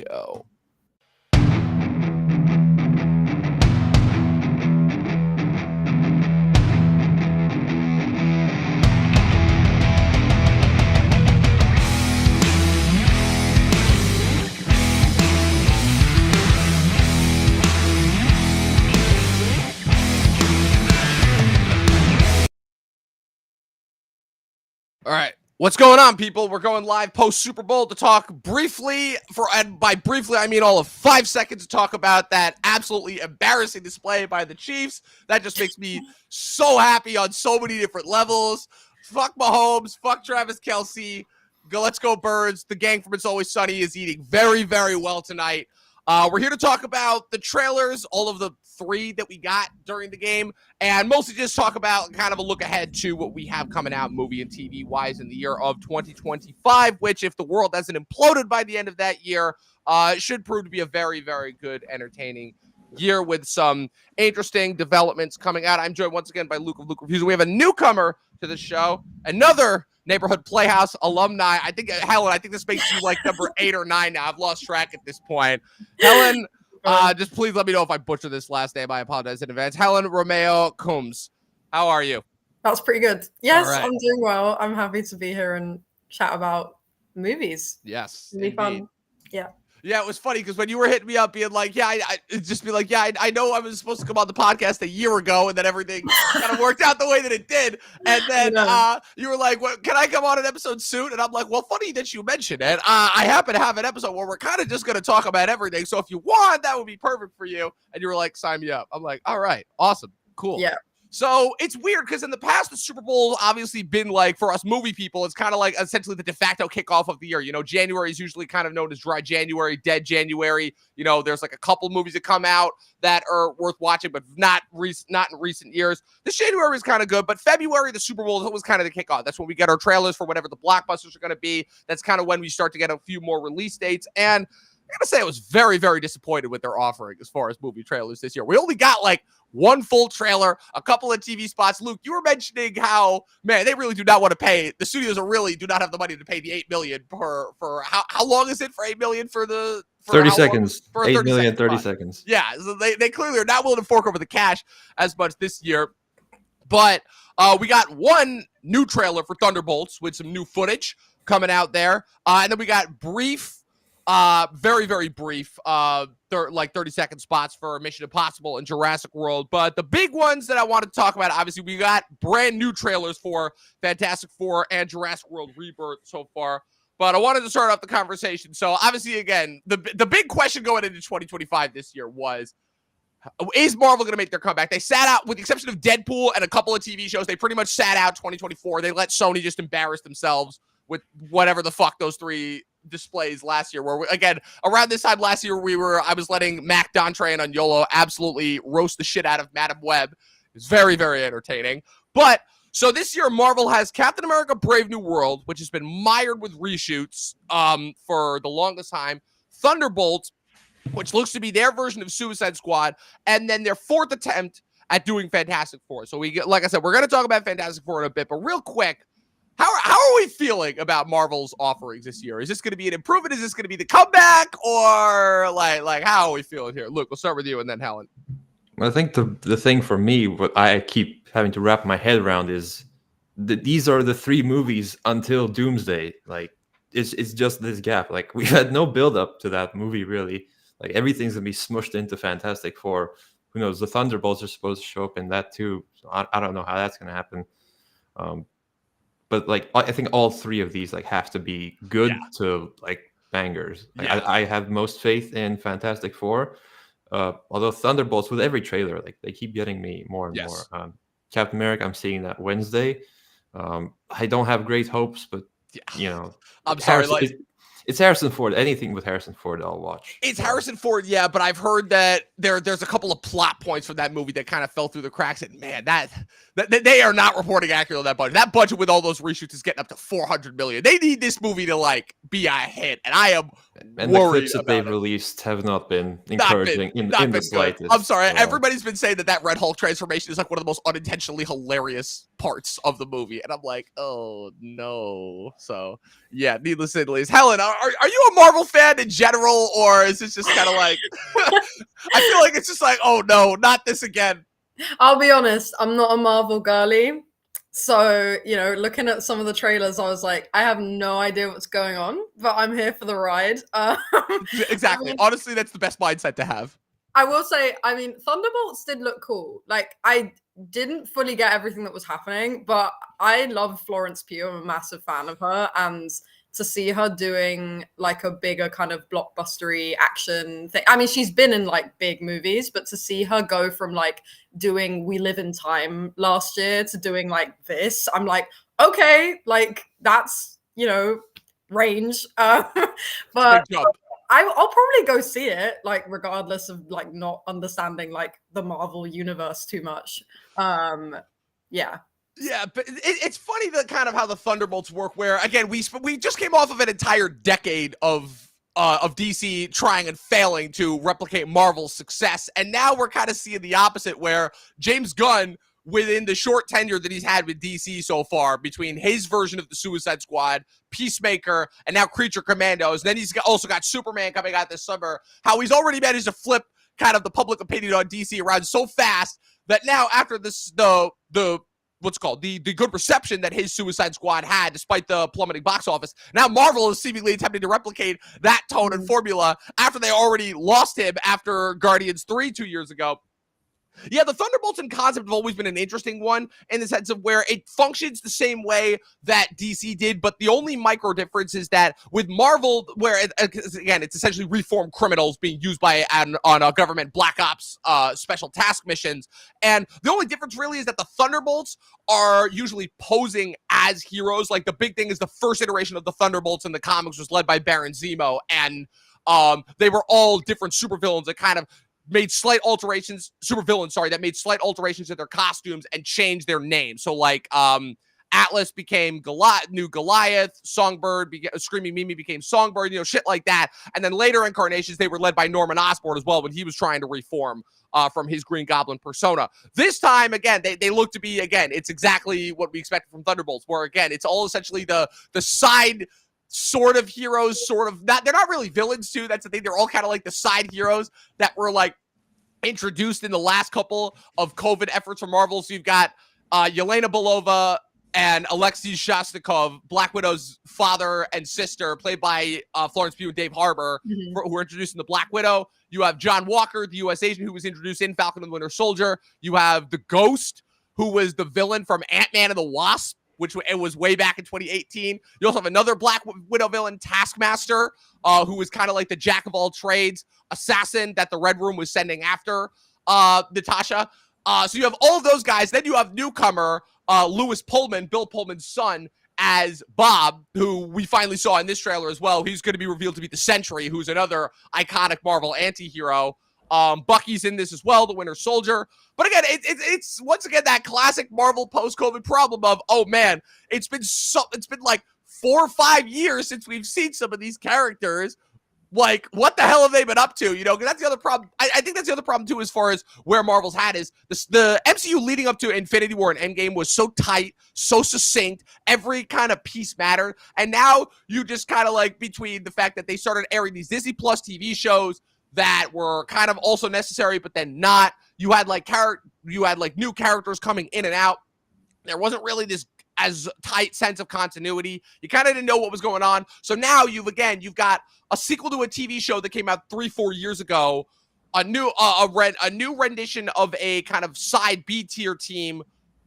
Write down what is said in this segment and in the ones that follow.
go. All right. What's going on, people? We're going live post Super Bowl to talk briefly, and by briefly, I mean all of 5 seconds, to talk about that absolutely embarrassing display by the Chiefs. That just makes me so happy on so many different levels. Fuck Mahomes. Fuck Travis Kelce. Let's go Birds. The gang from It's Always Sunny is eating very, very well tonight. We're here to talk about the trailers, all of the 3 that we got during the game, and mostly just talk about kind of a look ahead to what we have coming out movie and TV wise in the year of 2025, which, if the world hasn't imploded by the end of that year, should prove to be a very, very good, entertaining year with some interesting developments coming out. I'm joined once again by Luke of Luke Reviews. We have a newcomer to the show, another Neighborhood Playhouse alumni. I think, Helen, I think this makes you like number 8 or 9 now. I've lost track at this point. Helen, just please let me know if I butcher this last name. I apologize in advance. Helen Romeo Coombs, how are you? That's pretty good. Yes, right. I'm doing well. I'm happy to be here and chat about movies. Yes, It'll be fun. Yeah. Yeah, it was funny because when you were hitting me up being like, I know I was supposed to come on the podcast a year ago, and then everything kind of worked out the way that it did. And then you were like, well, can I come on an episode soon? And I'm like, well, funny that you mentioned it. I happen to have an episode where we're kind of just going to talk about everything. So if you want, that would be perfect for you. And you were like, sign me up. I'm like, all right, awesome, cool. Yeah. So it's weird because in the past, the Super Bowl obviously been like, for us movie people, it's kind of like essentially the de facto kickoff of the year. You know, January is usually kind of known as dry January, dead January. You know, there's like a couple movies that come out that are worth watching, but not in recent years. This January is kind of good, but February, the Super Bowl was kind of the kickoff. That's when we get our trailers for whatever the blockbusters are going to be. That's kind of when we start to get a few more release dates. And I gotta say, I was very, very disappointed with their offering as far as movie trailers this year. We only got like one full trailer, a couple of TV spots. Luke, you were mentioning how, man, they really do not want to pay. The studios really do not have the money to pay the $8 million for how long is it for $8 million for the 30 seconds? For 8 million, 30 spot? seconds. Yeah, so they clearly are not willing to fork over the cash as much this year. But we got one new trailer for Thunderbolts with some new footage coming out there, and then we got very, very brief, like 30-second spots for Mission Impossible and Jurassic World. But the big ones that I want to talk about, obviously, we got brand new trailers for Fantastic Four and Jurassic World Rebirth so far. But I wanted to start off the conversation. So, obviously, again, the big question going into 2025 this year was, is Marvel going to make their comeback? They sat out, with the exception of Deadpool and a couple of TV shows, they pretty much sat out 2024. They let Sony just embarrass themselves with whatever the fuck those 3 displays last year, where again around this time last year I was letting Mac Dontre and Aniolo absolutely roast the shit out of Madam Web. It was very, very entertaining. But so this year Marvel has Captain America Brave New World, which has been mired with reshoots for the longest time, Thunderbolts, which looks to be their version of Suicide Squad, and then their 4th attempt at doing Fantastic Four. So like I said, we're going to talk about Fantastic Four in a bit, but real quick, How are we feeling about Marvel's offerings this year? Is this going to be an improvement? Is this going to be the comeback? Or like how are we feeling here? Luke, we'll start with you and then Helen. I think the thing for me, what I keep having to wrap my head around is that these are the 3 movies until Doomsday. Like, it's just this gap. Like, we had no build up to that movie, really. Like, everything's going to be smushed into Fantastic Four. Who knows? The Thunderbolts are supposed to show up in that too. So I don't know how that's going to happen. But like, I think all 3 of these like have to be good to like bangers. Like, I have most faith in Fantastic Four. Although Thunderbolts, with every trailer, like they keep getting me more and more. Captain America, I'm seeing that Wednesday. I don't have great hopes, but you know, I'm sorry, it's Harrison Ford. Anything with Harrison Ford, I'll watch. It's Harrison Ford, yeah, but I've heard that there's a couple of plot points from that movie that kind of fell through the cracks. And man, that they are not reporting accurately on that budget. That budget with all those reshoots is getting up to $400 million. They need this movie to like be a hit, and I am and worried the clips that they've it. released have not been encouraging in the slightest. I'm sorry, everybody's been saying that Red Hulk transformation is like one of the most unintentionally hilarious parts of the movie, and I'm like, oh no. So yeah, needless to say, Helen, are you a Marvel fan in general, or is this just kind of like? I feel like it's just like, oh no, not this again. I'll be honest, I'm not a Marvel girly. So, looking at some of the trailers, I was like, I have no idea what's going on, but I'm here for the ride. Exactly. Honestly, that's the best mindset to have. I will say, Thunderbolts did look cool. Like, I didn't fully get everything that was happening, but I love Florence Pugh. I'm a massive fan of her. And to see her doing like a bigger kind of blockbustery action thing. I mean, she's been in like big movies, but to see her go from like doing We Live in Time last year to doing like this, I'm like, okay, like that's, range. But I'll probably go see it, like regardless of like not understanding like the Marvel universe too much. Yeah. Yeah, but it's funny that kind of how the Thunderbolts work, where again we just came off of an entire decade of DC trying and failing to replicate Marvel's success, and now we're kind of seeing the opposite, where James Gunn, within the short tenure that he's had with DC so far, between his version of the Suicide Squad, Peacemaker, and now Creature Commandos, and then he's also got Superman coming out this summer, how he's already managed to flip kind of the public opinion on DC around so fast that now after this the good reception that his Suicide Squad had, despite the plummeting box office, now Marvel is seemingly attempting to replicate that tone and formula after they already lost him after Guardians 3 2 years ago. Yeah, the Thunderbolts in concept have always been an interesting one in the sense of where it functions the same way that DC did, but the only micro difference is that with Marvel, where again, it's essentially reformed criminals being used on a government black ops special task missions, and the only difference really is that the Thunderbolts are usually posing as heroes. Like the big thing is the first iteration of the Thunderbolts in the comics was led by Baron Zemo, and they were all different supervillains that kind of made slight alterations, that made slight alterations to their costumes and changed their names. So like Atlas became new Goliath, Songbird, Screaming Mimi became Songbird, shit like that. And then later incarnations, they were led by Norman Osborn as well when he was trying to reform from his Green Goblin persona. This time, again, they look to be, again, it's exactly what we expected from Thunderbolts, where again, it's all essentially the side sort of heroes, they're not really villains too. That's the thing. They're all kind of like the side heroes that were like introduced in the last couple of COVID efforts from Marvel. So you've got Yelena Belova and Alexei Shostakov, Black Widow's father and sister, played by Florence Pugh and Dave Harbour, who were introduced in the Black Widow. You have John Walker, the U.S. agent, who was introduced in Falcon and the Winter Soldier. You have the Ghost, who was the villain from Ant-Man and the Wasp, which it was way back in 2018. You also have another Black Widow villain, Taskmaster, who was kind of like the jack of all trades assassin that the Red Room was sending after Natasha. So you have all of those guys. Then you have newcomer Lewis Pullman, Bill Pullman's son, as Bob, who we finally saw in this trailer as well. He's going to be revealed to be the Sentry, who's another iconic Marvel anti-hero. Bucky's in this as well, the Winter Soldier. But again, it's once again that classic Marvel post-COVID problem of, oh man, it's been like 4 or 5 years since we've seen some of these characters. Like, what the hell have they been up to? Because that's the other problem. I think that's the other problem too, as far as where Marvel's had is the MCU leading up to Infinity War and Endgame was so tight, so succinct. Every kind of piece mattered, and now you just kind of like between the fact that they started airing these Disney Plus TV shows that were kind of also necessary, but then not. You had like new characters coming in and out. There wasn't really this as tight sense of continuity. You kind of didn't know what was going on. So now you've got a sequel to a TV show that came out 3-4 years ago, a new rendition of a kind of side B tier team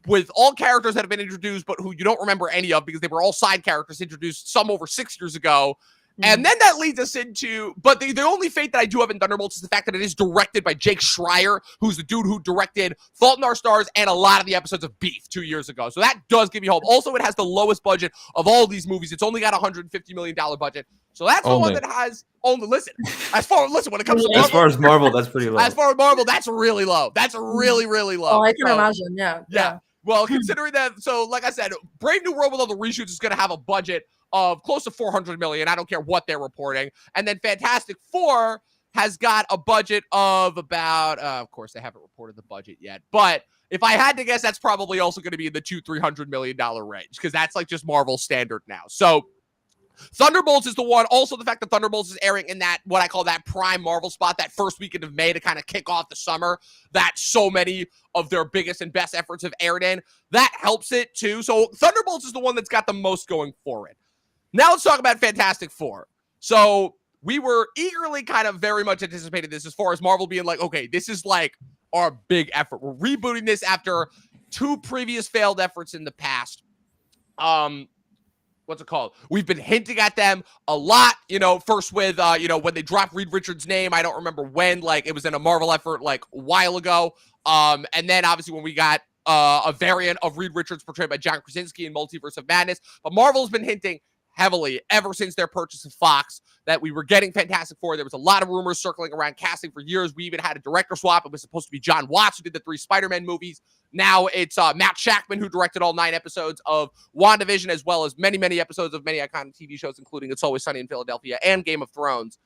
with all characters that have been introduced, but who you don't remember any of because they were all side characters introduced some over 6 years ago. And then that leads us into, but the only fate that I do have in Thunderbolts is the fact that it is directed by Jake Schreier, who's the dude who directed Fault in Our Stars and a lot of the episodes of Beef 2 years ago. So that does give you hope. Also, it has the lowest budget of all these movies. It's only got a $150 million budget. So that's the one that has only, when it comes to Marvel. As far as Marvel, that's pretty low. As far as Marvel, that's really low. That's really, really low. Oh, I can imagine. Yeah. Well, considering that, so like I said, Brave New World with all the reshoots is going to have a budget of close to $400 million. I don't care what they're reporting. And then Fantastic Four has got a budget of about, of course, they haven't reported the budget yet. But if I had to guess, that's probably also going to be in the $200-300 million range because that's like just Marvel standard now. So Thunderbolts is the one. Also, the fact that Thunderbolts is airing in that, what I call that prime Marvel spot, that first weekend of May to kind of kick off the summer, that so many of their biggest and best efforts have aired in, that helps it too. So Thunderbolts is the one that's got the most going for it. Now let's talk about Fantastic Four. So we were eagerly kind of very much anticipated this as far as Marvel being like, okay, this is like our big effort. We're rebooting this after 2 previous failed efforts in the past. What's it called? We've been hinting at them a lot, first with, when they dropped Reed Richards' name. I don't remember when, like, it was in a Marvel effort, like, a while ago. And then, obviously, when we got a variant of Reed Richards portrayed by John Krasinski in Multiverse of Madness. But Marvel's been hinting heavily ever since their purchase of Fox that we were getting Fantastic Four. There was a lot of rumors circling around casting for years. We even had a director swap. It was supposed to be John Watts, who did the 3 Spider-Man movies. Now it's Matt Shakman, who directed all 9 episodes of WandaVision, as well as many, many episodes of many iconic TV shows, including It's Always Sunny in Philadelphia and Game of Thrones.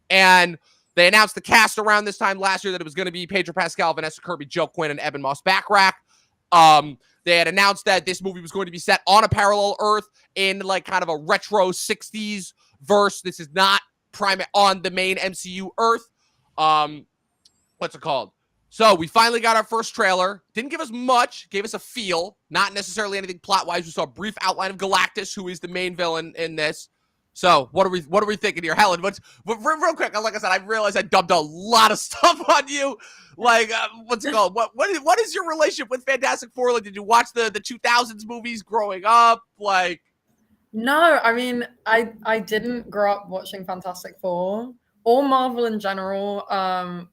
And they announced the cast around this time last year that it was going to be Pedro Pascal, Vanessa Kirby, Joe Quinn, and Eben Moss-Backrack. They had announced that this movie was going to be set on a parallel Earth in like kind of a retro 60s verse. This is not on the main MCU Earth. What's it called? So we finally got our first trailer. Didn't give us much. Gave us a feel. Not necessarily anything plot-wise. We saw a brief outline of Galactus, who is the main villain in this. So what are we thinking here, Helen? Real quick, like I said, I realized I dumped a lot of stuff on you. Like, what's it called? What is your relationship with Fantastic Four? Like, did you watch the 2000s movies growing up? Like, no, I mean, I didn't grow up watching Fantastic Four or Marvel in general,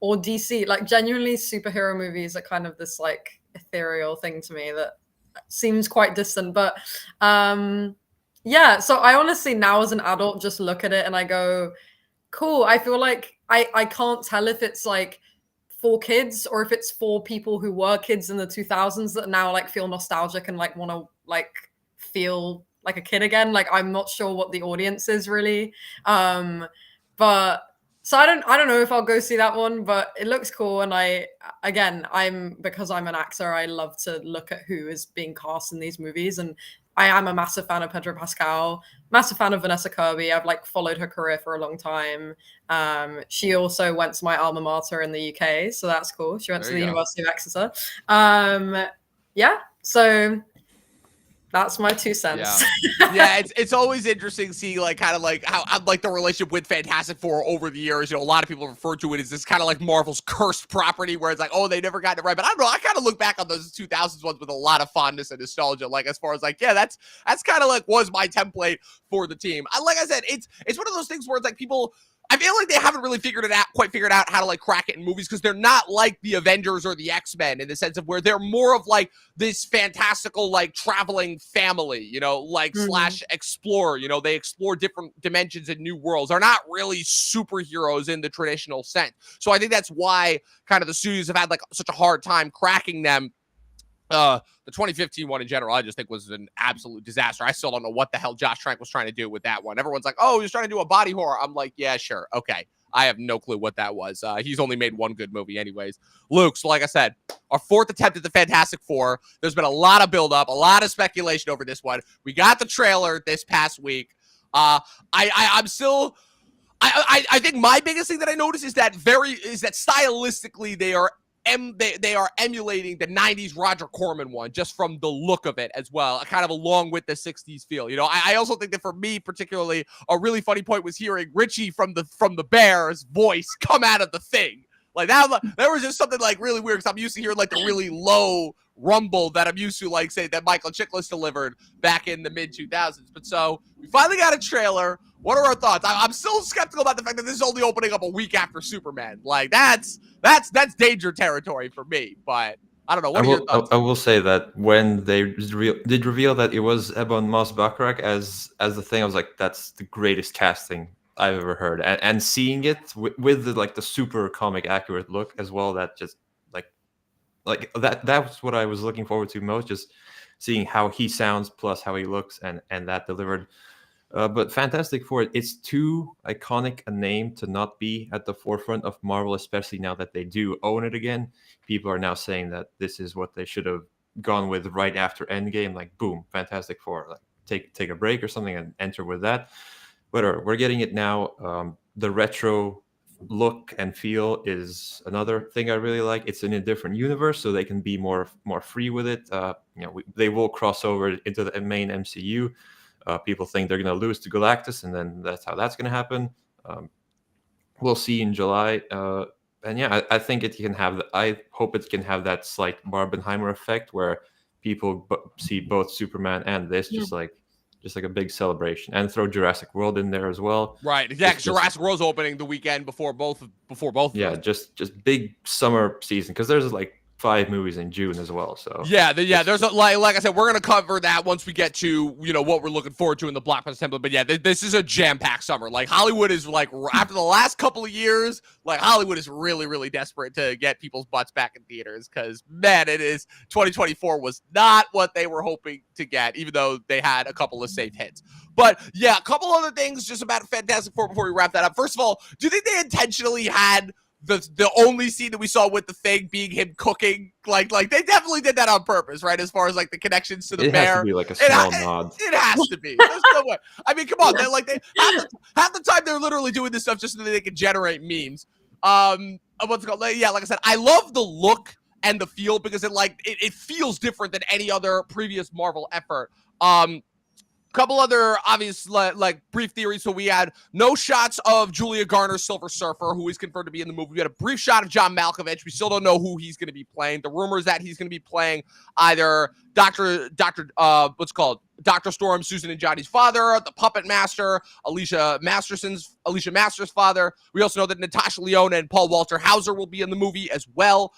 or DC. Like, genuinely, superhero movies are kind of this like ethereal thing to me that seems quite distant. But yeah, so I honestly now as an adult just look at it and I go, cool. I feel like I can't tell if it's like for kids or if it's for people who were kids in the 2000s that now like feel nostalgic and like want to like feel like a kid again. Like, I'm not sure what the audience is really. But so I don't know if I'll go see that one, but it looks cool. And because I'm an actor, I love to look at who is being cast in these movies. And I am a massive fan of Pedro Pascal, massive fan of Vanessa Kirby. I've like followed her career for a long time. She also went to my alma mater in the UK, so that's cool. She went to the University of Exeter. Yeah, so that's my 2 cents. Yeah, it's always interesting seeing like kind of like how like the relationship with Fantastic Four over the years. A lot of people refer to it as this kind of like Marvel's cursed property, where it's like, oh, they never got it right. But I don't know. I kind of look back on those 2000s ones with a lot of fondness and nostalgia. Like, as far as like, yeah, that's kind of like was my template for the team. Like I said, it's one of those things where it's like people. I feel like they haven't really quite figured out how to like crack it in movies, because they're not like the Avengers or the X-Men in the sense of where they're more of like this fantastical like traveling family, like slash explorer. They explore different dimensions and new worlds. They're not really superheroes in the traditional sense. So I think that's why kind of the studios have had like such a hard time cracking them. The 2015 one in general, I just think was an absolute disaster. I still don't know what the hell Josh Trank was trying to do with that one. Everyone's like, oh, he was trying to do a body horror. I'm like, yeah, sure. Okay. I have no clue what that was. He's only made one good movie anyways. Luke, so like I said, our 4th attempt at the Fantastic Four. There's been a lot of build-up, a lot of speculation over this one. We got the trailer this past week. I think my biggest thing that I noticed is that stylistically they are emulating the 90s Roger Corman one, just from the look of it as well, kind of along with the 60s feel. I also think that for me particularly, a really funny point was hearing Richie from the Bears voice come out of the Thing. Like that was just something like really weird, because I'm used to hearing like the really low rumble that I'm used to, like, say, that Michael Chiklis delivered back in the mid 2000s. But so we finally got a trailer. What are our thoughts? I'm still skeptical about the fact that this is only opening up a week after Superman. Like that's danger territory for me. But I don't know. What are your thoughts? I will say that when they did reveal that it was Ebon Moss-Backrack as the Thing, I was like, that's the greatest casting I've ever heard. And seeing it with the super comic accurate look as well, that just like that's what I was looking forward to most, just seeing how he sounds plus how he looks, and that delivered. But Fantastic Four, it's too iconic a name to not be at the forefront of Marvel, especially now that they do own it again. People are now saying that this is what they should have gone with right after Endgame. Like, boom, Fantastic Four. Like, take a break or something and enter with that. whatever. We're getting it now. The retro look and feel is another thing I really like. It's in a different universe, so they can be more free with it. They will cross over into the main MCU. People think they're going to lose to Galactus, and then that's how that's going to happen. We'll see in July. And yeah, I think it can have. I hope it can have that slight Barbenheimer effect where people see both Superman and this just like a big celebration, and throw Jurassic World in there as well. Right. Yeah, Jurassic World's opening the weekend before both. Yeah, just big summer season, because there's like 5 movies in June as well. So there's like I said, we're gonna cover that once we get to what we're looking forward to in the blockbuster template. But yeah, this is a jam-packed summer. Like Hollywood is like, after the last couple of years, like Hollywood is really, really desperate to get people's butts back in theaters, because man, it is 2024 was not what they were hoping to get, even though they had a couple of safe hits. But yeah, a couple other things just about Fantastic Four before we wrap that up. First of all, do you think they intentionally had the only scene that we saw with the Thing being him cooking? Like they definitely did that on purpose, right? As far as like the connections to the it bear. It has to be like a small nod. It has to be. There's no way. I mean, come on. They're like, half the time they're literally doing this stuff just so that they can generate memes. What's it called? Yeah, like I said, I love the look and the feel, because it feels different than any other previous Marvel effort. Couple other obvious like brief theories. So we had no shots of Julia Garner's Silver Surfer, who is confirmed to be in the movie. We had a brief shot of John Malkovich. We still don't know who he's going to be playing. The rumor is that he's going to be playing either Dr. Storm, Susan and Johnny's father, the Puppet Master, Alicia Master's father. We also know that Natasha Lyonne and Paul Walter Hauser will be in the movie as well.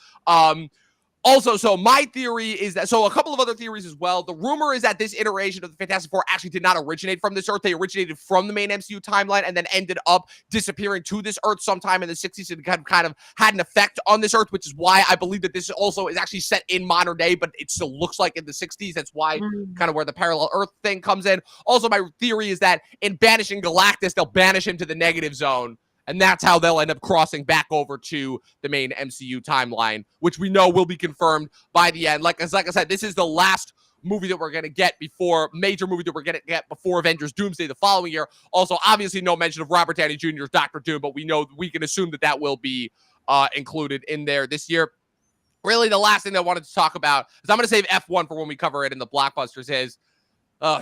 Also, so my theory is that, so a couple of other theories as well. The rumor is that this iteration of the Fantastic Four actually did not originate from this Earth. They originated from the main MCU timeline and then ended up disappearing to this Earth sometime in the 60s and kind of had an effect on this Earth, which is why I believe that this also is actually set in modern day, but it still looks like in the 60s. That's why kind of where the parallel Earth thing comes in. Also, my theory is that in banishing Galactus, they'll banish him to the negative zone. And that's how they'll end up crossing back over to the main MCU timeline, which we know will be confirmed by the end. Like I said, this is the last movie that we're going to get major movie that we're going to get before Avengers Doomsday the following year. Also, obviously, no mention of Robert Downey Jr.'s Dr. Doom, but we can assume that will be included in there this year. Really, the last thing that I wanted to talk about is, I'm going to save F1 for when we cover it in the blockbusters, is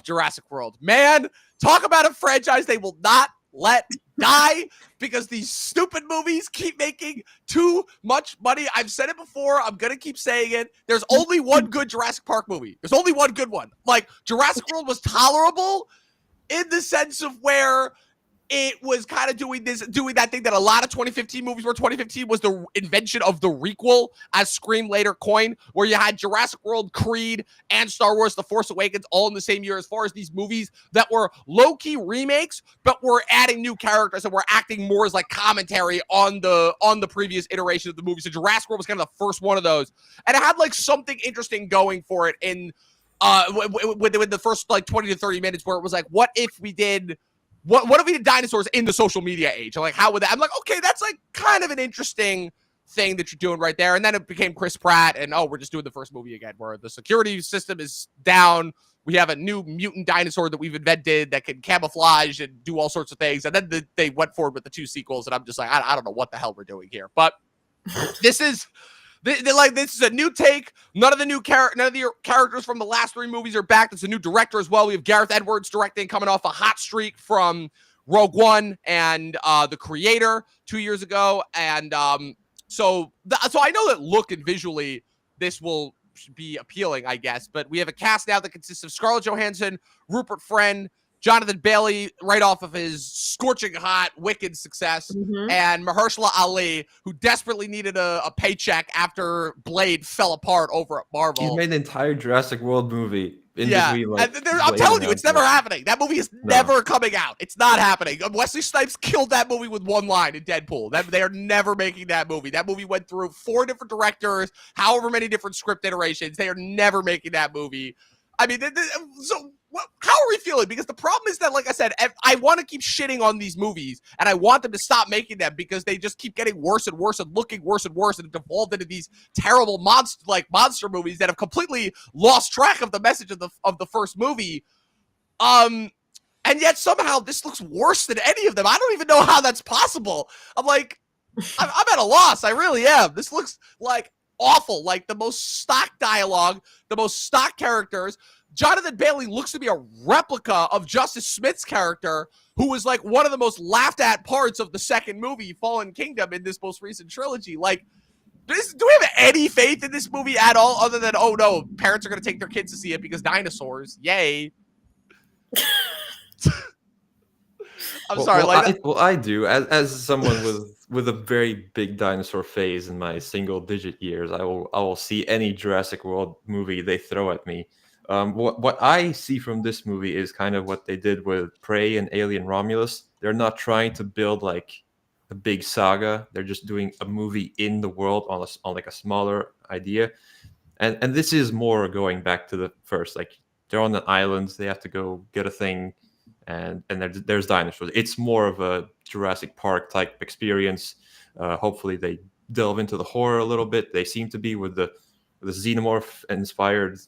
Jurassic World. Man, talk about a franchise they will not let die, because these stupid movies keep making too much money. I've said it before. I'm going to keep saying it. There's only one good Jurassic Park movie. There's only one good one. Like, Jurassic World was tolerable in the sense of where it was kind of doing that thing that a lot of 2015 movies were. 2015 was the invention of the requel, as Scream later coined, where you had Jurassic World, Creed, and Star Wars The Force Awakens all in the same year, as far as these movies that were low-key remakes, but were adding new characters and were acting more as like commentary on the previous iteration of the movie. So Jurassic World was kind of the first one of those. And it had like something interesting going for it in with the first like 20 to 30 minutes, where it was like, what if we did dinosaurs in the social media age? Like, how would that? I'm like, okay, that's like kind of an interesting thing that you're doing right there. And then it became Chris Pratt, and we're just doing the first movie again, where the security system is down. We have a new mutant dinosaur that we've invented that can camouflage and do all sorts of things. And then they went forward with the 2 sequels, and I'm just like, I don't know what the hell we're doing here. But this is a new take. None of the characters from the last 3 movies are back. There's a new director as well. We have Gareth Edwards directing, coming off a hot streak from Rogue One and The Creator 2 years ago. And so I know that look and visually this will be appealing, I guess. But we have a cast now that consists of Scarlett Johansson, Rupert Friend, Jonathan Bailey, right off of his scorching hot Wicked success, and Mahershala Ali, who desperately needed a paycheck after Blade fell apart over at Marvel. He made an entire Jurassic World movie in between. Like, I'm telling you, it's never happening. That movie is never coming out. It's not happening. Wesley Snipes killed that movie with one line in Deadpool. They are never making that movie. That movie went through 4 different directors, however many different script iterations. They are never making that movie. I mean, so how are we feeling? Because the problem is that, like I said, I want to keep shitting on these movies, and I want them to stop making them, because they just keep getting worse and worse and looking worse and worse, and it devolved into these terrible monster movies that have completely lost track of the message of the first movie. And And yet somehow this looks worse than any of them. I don't even know how that's possible. I'm like, I'm at a loss. I really am. This looks like awful. Like the most stock dialogue, the most stock characters. Jonathan Bailey looks to be a replica of Justice Smith's character, who was like one of the most laughed at parts of the second movie, Fallen Kingdom, in this most recent trilogy. Like, do we have any faith in this movie at all, other than, oh no, parents are going to take their kids to see it because dinosaurs, yay. Sorry. I do. As someone with a very big dinosaur phase in my single-digit years, I will see any Jurassic World movie they throw at me. What I see from this movie is kind of what they did with Prey and Alien Romulus. They're not trying to build like a big saga. They're just doing a movie in the world on like a smaller idea. And this is more going back to the first. Like, they're on an island, they have to go get a thing, and there's dinosaurs. It's more of a Jurassic Park type experience. Hopefully they delve into the horror a little bit. They seem to be with the xenomorph inspired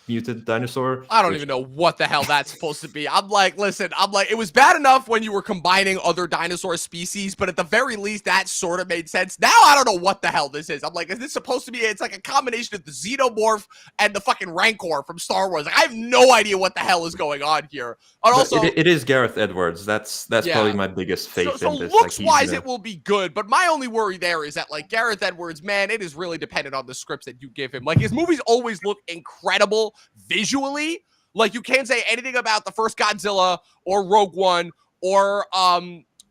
mutant dinosaur. I don't even know what the hell that's supposed to be. I'm like, it was bad enough when you were combining other dinosaur species, but at the very least, that sort of made sense. Now I don't know what the hell this is. I'm like, is this supposed to be? It's like a combination of the xenomorph and the fucking Rancor from Star Wars. Like, I have no idea what the hell is going on here. And also, it is Gareth Edwards. That's probably my biggest faith in this. So looks-wise, it will be good, but my only worry there is that, like, Gareth Edwards, man, it is really dependent on the scripts that you give him. Like, his movies always look incredible visually. Like, you can't say anything about the first Godzilla or Rogue One or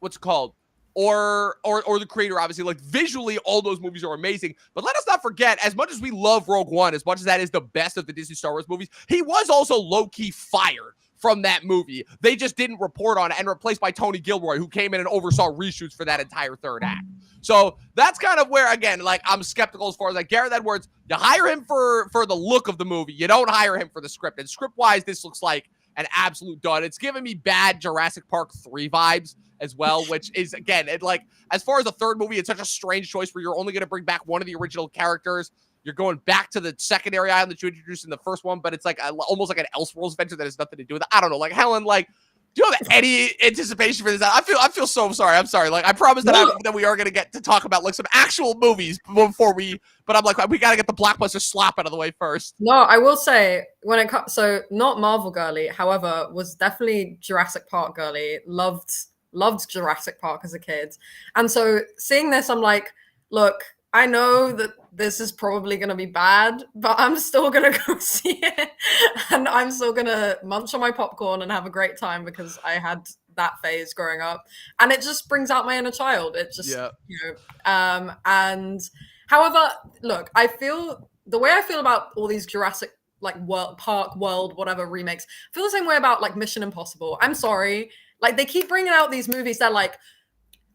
what's it called, or The Creator. Obviously, like, visually, all those movies are amazing. But let us not forget, as much as we love Rogue One, as much as that is the best of the Disney Star Wars movies, he was also low-key fired from that movie. They just didn't report on it, and replaced by Tony Gilroy, who came in and oversaw reshoots for that entire third act. So that's kind of where, again, like, I'm skeptical as far as, like, Gareth Edwards. You hire him for the look of the movie. You don't hire him for the script. And script-wise, this looks like an absolute dud. It's giving me bad Jurassic Park 3 vibes as well, which is, again, like, as far as the third movie, it's such a strange choice where you're only going to bring back one of the original characters. You're going back to the secondary island that you introduced in the first one, but it's like almost like an Elseworlds adventure that has nothing to do with it. I don't know. Like, Helen, like, do you have any anticipation for this? I feel so sorry. I'm sorry. Like, I promise that we are going to get to talk about, like, some actual movies before but I'm like, we got to get the blockbuster slop out of the way first. No, I will say, when it comes, so not Marvel girly, however, was definitely Jurassic Park girly. Loved Jurassic Park as a kid. And so seeing this, I'm like, look, I know that this is probably going to be bad, but I'm still going to go see it. And I'm still going to munch on my popcorn and have a great time because I had that phase growing up. And it just brings out my inner child. It just, and however, look, the way I feel about all these Jurassic Park World, whatever remakes, I feel the same way about like Mission Impossible. I'm sorry. Like, they keep bringing out these movies that like,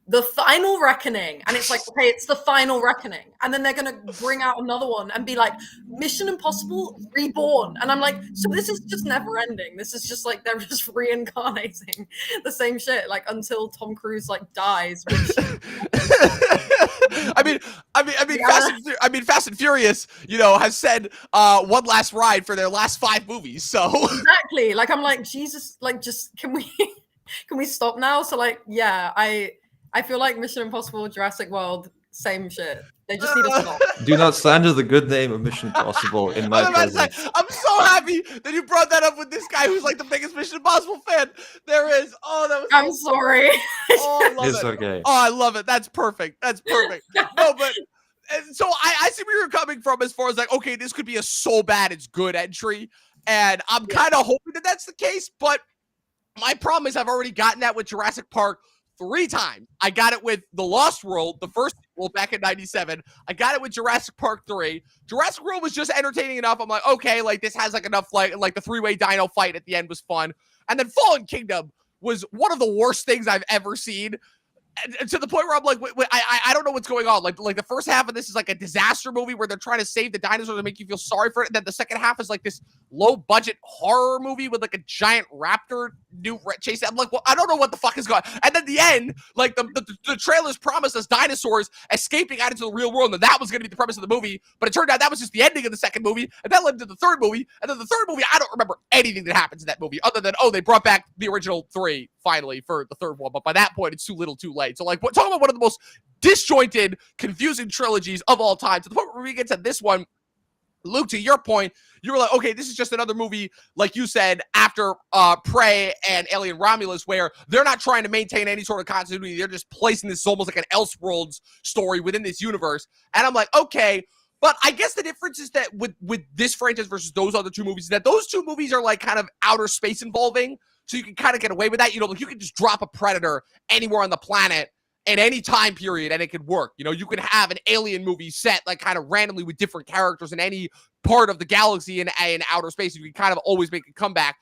the final reckoning, and it's like, okay, it's the final reckoning, and then they're gonna bring out another one and be like Mission Impossible Reborn, and I'm like, so this is just never ending. This is just like they're just reincarnating the same shit like until Tom Cruise like dies, which... I mean, Fast and Furious, you know, has said one last ride for their last 5 movies. So exactly, like, I'm like, Jesus, like, just can we stop now? So like, yeah, I feel like Mission Impossible, Jurassic World, same shit. They just need to stop. Do not slander the good name of Mission Impossible in my presence. I'm so happy that you brought that up with this guy who's like the biggest Mission Impossible fan there is. Oh, that was I'm sorry. Oh, I love it's it. Okay. Oh, I love it. That's perfect. That's perfect. No, but so I see where you're coming from as far as like, okay, this could be a so bad it's good entry. And I'm kind of hoping that that's the case. But my problem is I've already gotten that with Jurassic Park 3 times. I got it with The Lost World, the first sequel back in 97. I got it with Jurassic Park 3. Jurassic World was just entertaining enough. I'm like, okay, like this has like enough, like the 3-way dino fight at the end was fun. And then Fallen Kingdom was one of the worst things I've ever seen. And to the point where I'm like, wait, I don't know what's going on. Like the first half of this is like a disaster movie where they're trying to save the dinosaurs and make you feel sorry for it. And then the second half is like this low budget horror movie with like a giant raptor chasing. I'm like, well, I don't know what the fuck is going on. And then the end, like the trailers promised us dinosaurs escaping out into the real world, and that was going to be the premise of the movie. But it turned out that was just the ending of the second movie, and that led to the third movie. And then the third movie, I don't remember anything that happens in that movie other than, oh, they brought back the original 3 finally for the third one. But by that point, it's too little, too late. So like, talking about one of the most disjointed, confusing trilogies of all time, to the point where we get to this one, Luke, to your point, you were like, okay, this is just another movie, like you said, after Prey and Alien Romulus, where they're not trying to maintain any sort of continuity. They're just placing this almost like an Elseworlds story within this universe. And I'm like, okay, but I guess the difference is that with this franchise versus those other 2 movies, is that those 2 movies are like kind of outer space involving, so you can kind of get away with that. You know, like you can just drop a Predator anywhere on the planet in any time period and it could work. You know, you could have an Alien movie set like kind of randomly with different characters in any part of the galaxy in outer space. You can kind of always make a comeback.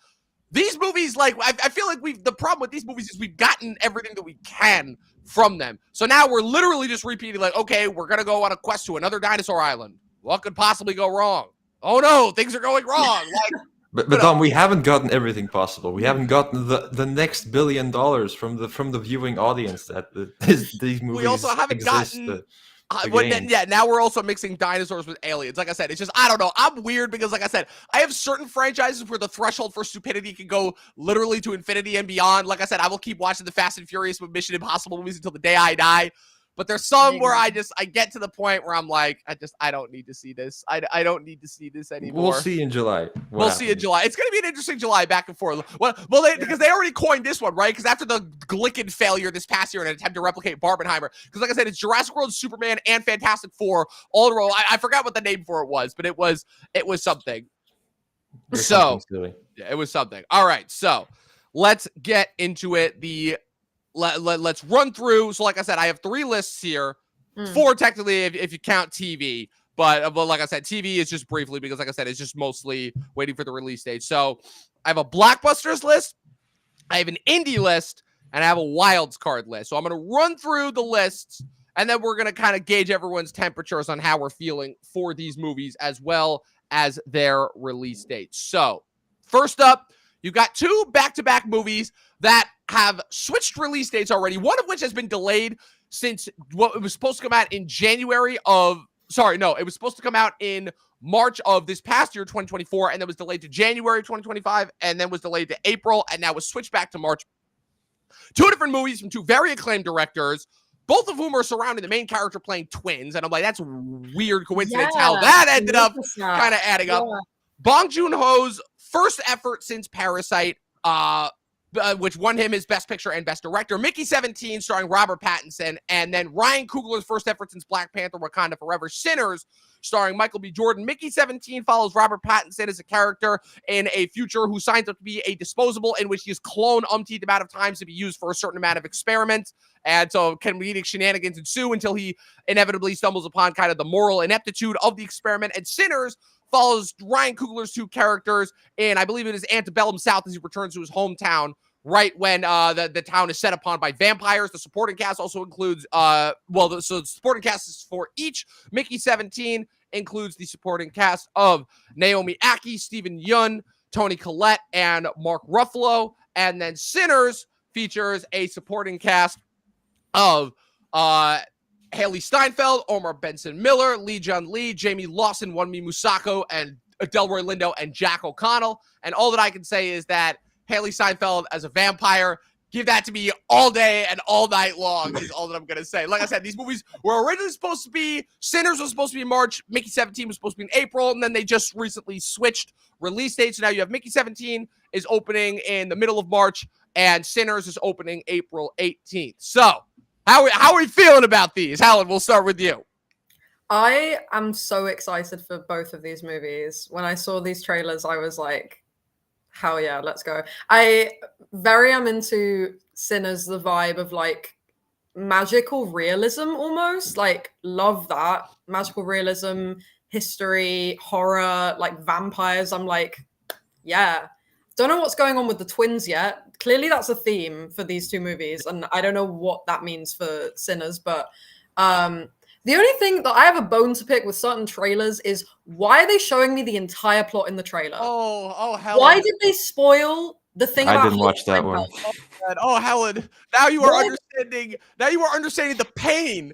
These movies, like, I feel like the problem with these movies is we've gotten everything that we can from them. So now we're literally just repeating, like, okay, we're going to go on a quest to another dinosaur island. What could possibly go wrong? Oh no, things are going wrong. Like, But Dom, we haven't gotten everything possible. We haven't gotten the next $1 billion from the viewing audience that these movies. We also haven't gotten. Now we're also mixing dinosaurs with aliens. Like I said, it's just, I don't know. I'm weird because, like I said, I have certain franchises where the threshold for stupidity can go literally to infinity and beyond. Like I said, I will keep watching the Fast and Furious with Mission Impossible movies until the day I die. But there's some where I get to the point where I'm like, I don't need to see this. I don't need to see this anymore. We'll see in July. We'll see in July. It's going to be an interesting July back and forth. Because they already coined this one, right? Because after the Glicken failure this past year in an attempt to replicate Barbenheimer, because like I said, it's Jurassic World, Superman, and Fantastic Four all in a row. I forgot what the name for it was, but it was something. It was something. All right, so let's get into it. Let's run through. So like I said, I have 3 lists here. 4 technically if you count TV. But like I said, TV is just briefly because like I said, it's just mostly waiting for the release date. So I have a blockbusters list, I have an indie list, and I have a wilds card list. So I'm going to run through the lists, and then we're going to kind of gauge everyone's temperatures on how we're feeling for these movies as well as their release dates. So first up, you've got 2 back-to-back movies that have switched release dates already, one of which has been delayed since it was supposed to come out in it was supposed to come out in March of this past year, 2024, and then was delayed to January 2025, and then was delayed to April, and now was switched back to March. 2 different movies from 2 very acclaimed directors, both of whom are surrounding the main character playing twins, and I'm like, that's a weird coincidence how that ended up kind of adding up. Bong Joon-ho's first effort since Parasite, which won him his Best Picture and Best Director. Mickey 17, starring Robert Pattinson, and then Ryan Coogler's first effort since Black Panther: Wakanda Forever, Sinners, starring Michael B. Jordan. Mickey 17 follows Robert Pattinson as a character in a future who signs up to be a disposable, in which he is cloned umpteenth amount of times to be used for a certain amount of experiments. And so comedic shenanigans ensue until he inevitably stumbles upon kind of the moral ineptitude of the experiment. And Sinners follows Ryan Coogler's 2 characters in, I believe it is Antebellum South, as he returns to his hometown right when the town is set upon by vampires. The supporting cast also includes, so the supporting cast is for each. Mickey 17 includes the supporting cast of Naomi Ackie, Stephen Yeun, Toni Collette, and Mark Ruffalo. And then Sinners features a supporting cast of Haley Steinfeld, Omar Benson Miller, Lee Jun Lee, Jamie Lawson, Wunmi Musako, and Delroy Lindo, and Jack O'Connell. And all that I can say is that Haley Steinfeld as a vampire, give that to me all day and all night long is all that I'm going to say. Like I said, these movies were originally supposed to be, Sinners was supposed to be in March, Mickey 17 was supposed to be in April, and then they just recently switched release dates. So now you have Mickey 17 is opening in the middle of March, and Sinners is opening April 18th. So how are we feeling about these? Helen, we'll start with you. I am so excited for both of these movies. When I saw these trailers, I was like, hell yeah, let's go. I very am into Sinners, the vibe of like magical realism almost. Like, love that. Magical realism, history, horror, like vampires. I'm like, yeah. Don't know what's going on with the twins yet. Clearly that's a theme for these 2 movies, and I don't know what that means for Sinners, but The only thing that I have a bone to pick with certain trailers is why are they showing me the entire plot in the trailer? Oh, Helen. Why did they spoil the thing I about didn't watch that Seinfeld? one. God. Oh, Helen. Now you are What? understanding. Now you are understanding the pain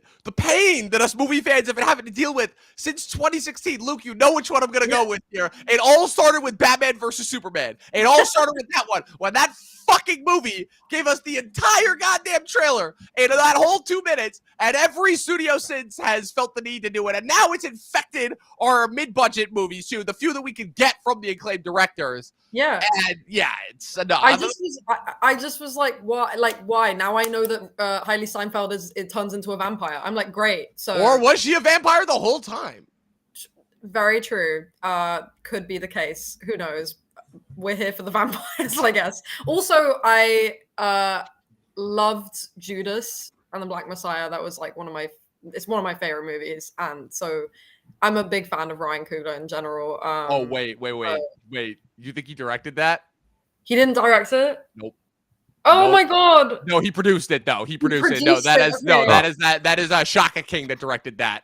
that us movie fans have been having to deal with since 2016. Luke, you know which one I'm gonna go with here. It all started with Batman versus Superman. It all started with that one. When that fucking movie gave us the entire goddamn trailer in that whole 2 minutes, and every studio since has felt the need to do it. And now it's infected our mid-budget movies too, the few that we can get from the acclaimed directors. Yeah. And yeah, it's enough. I just was like, why? Like, why? Now I know that Hailey Steinfeld it turns into a vampire. I'm like, great. So, or was she a vampire the whole time? very true. Could be the case. Who knows? We're here for the vampires, I guess. Also, I loved Judas and the Black Messiah. That was like it's one of my favorite movies, and so I'm a big fan of Ryan Coogler in general. Oh wait. You think he directed that? He didn't direct it? Nope. Oh Nope. my god. No, he produced it though. He produced it. No, that is okay. that is Shaka King that directed that.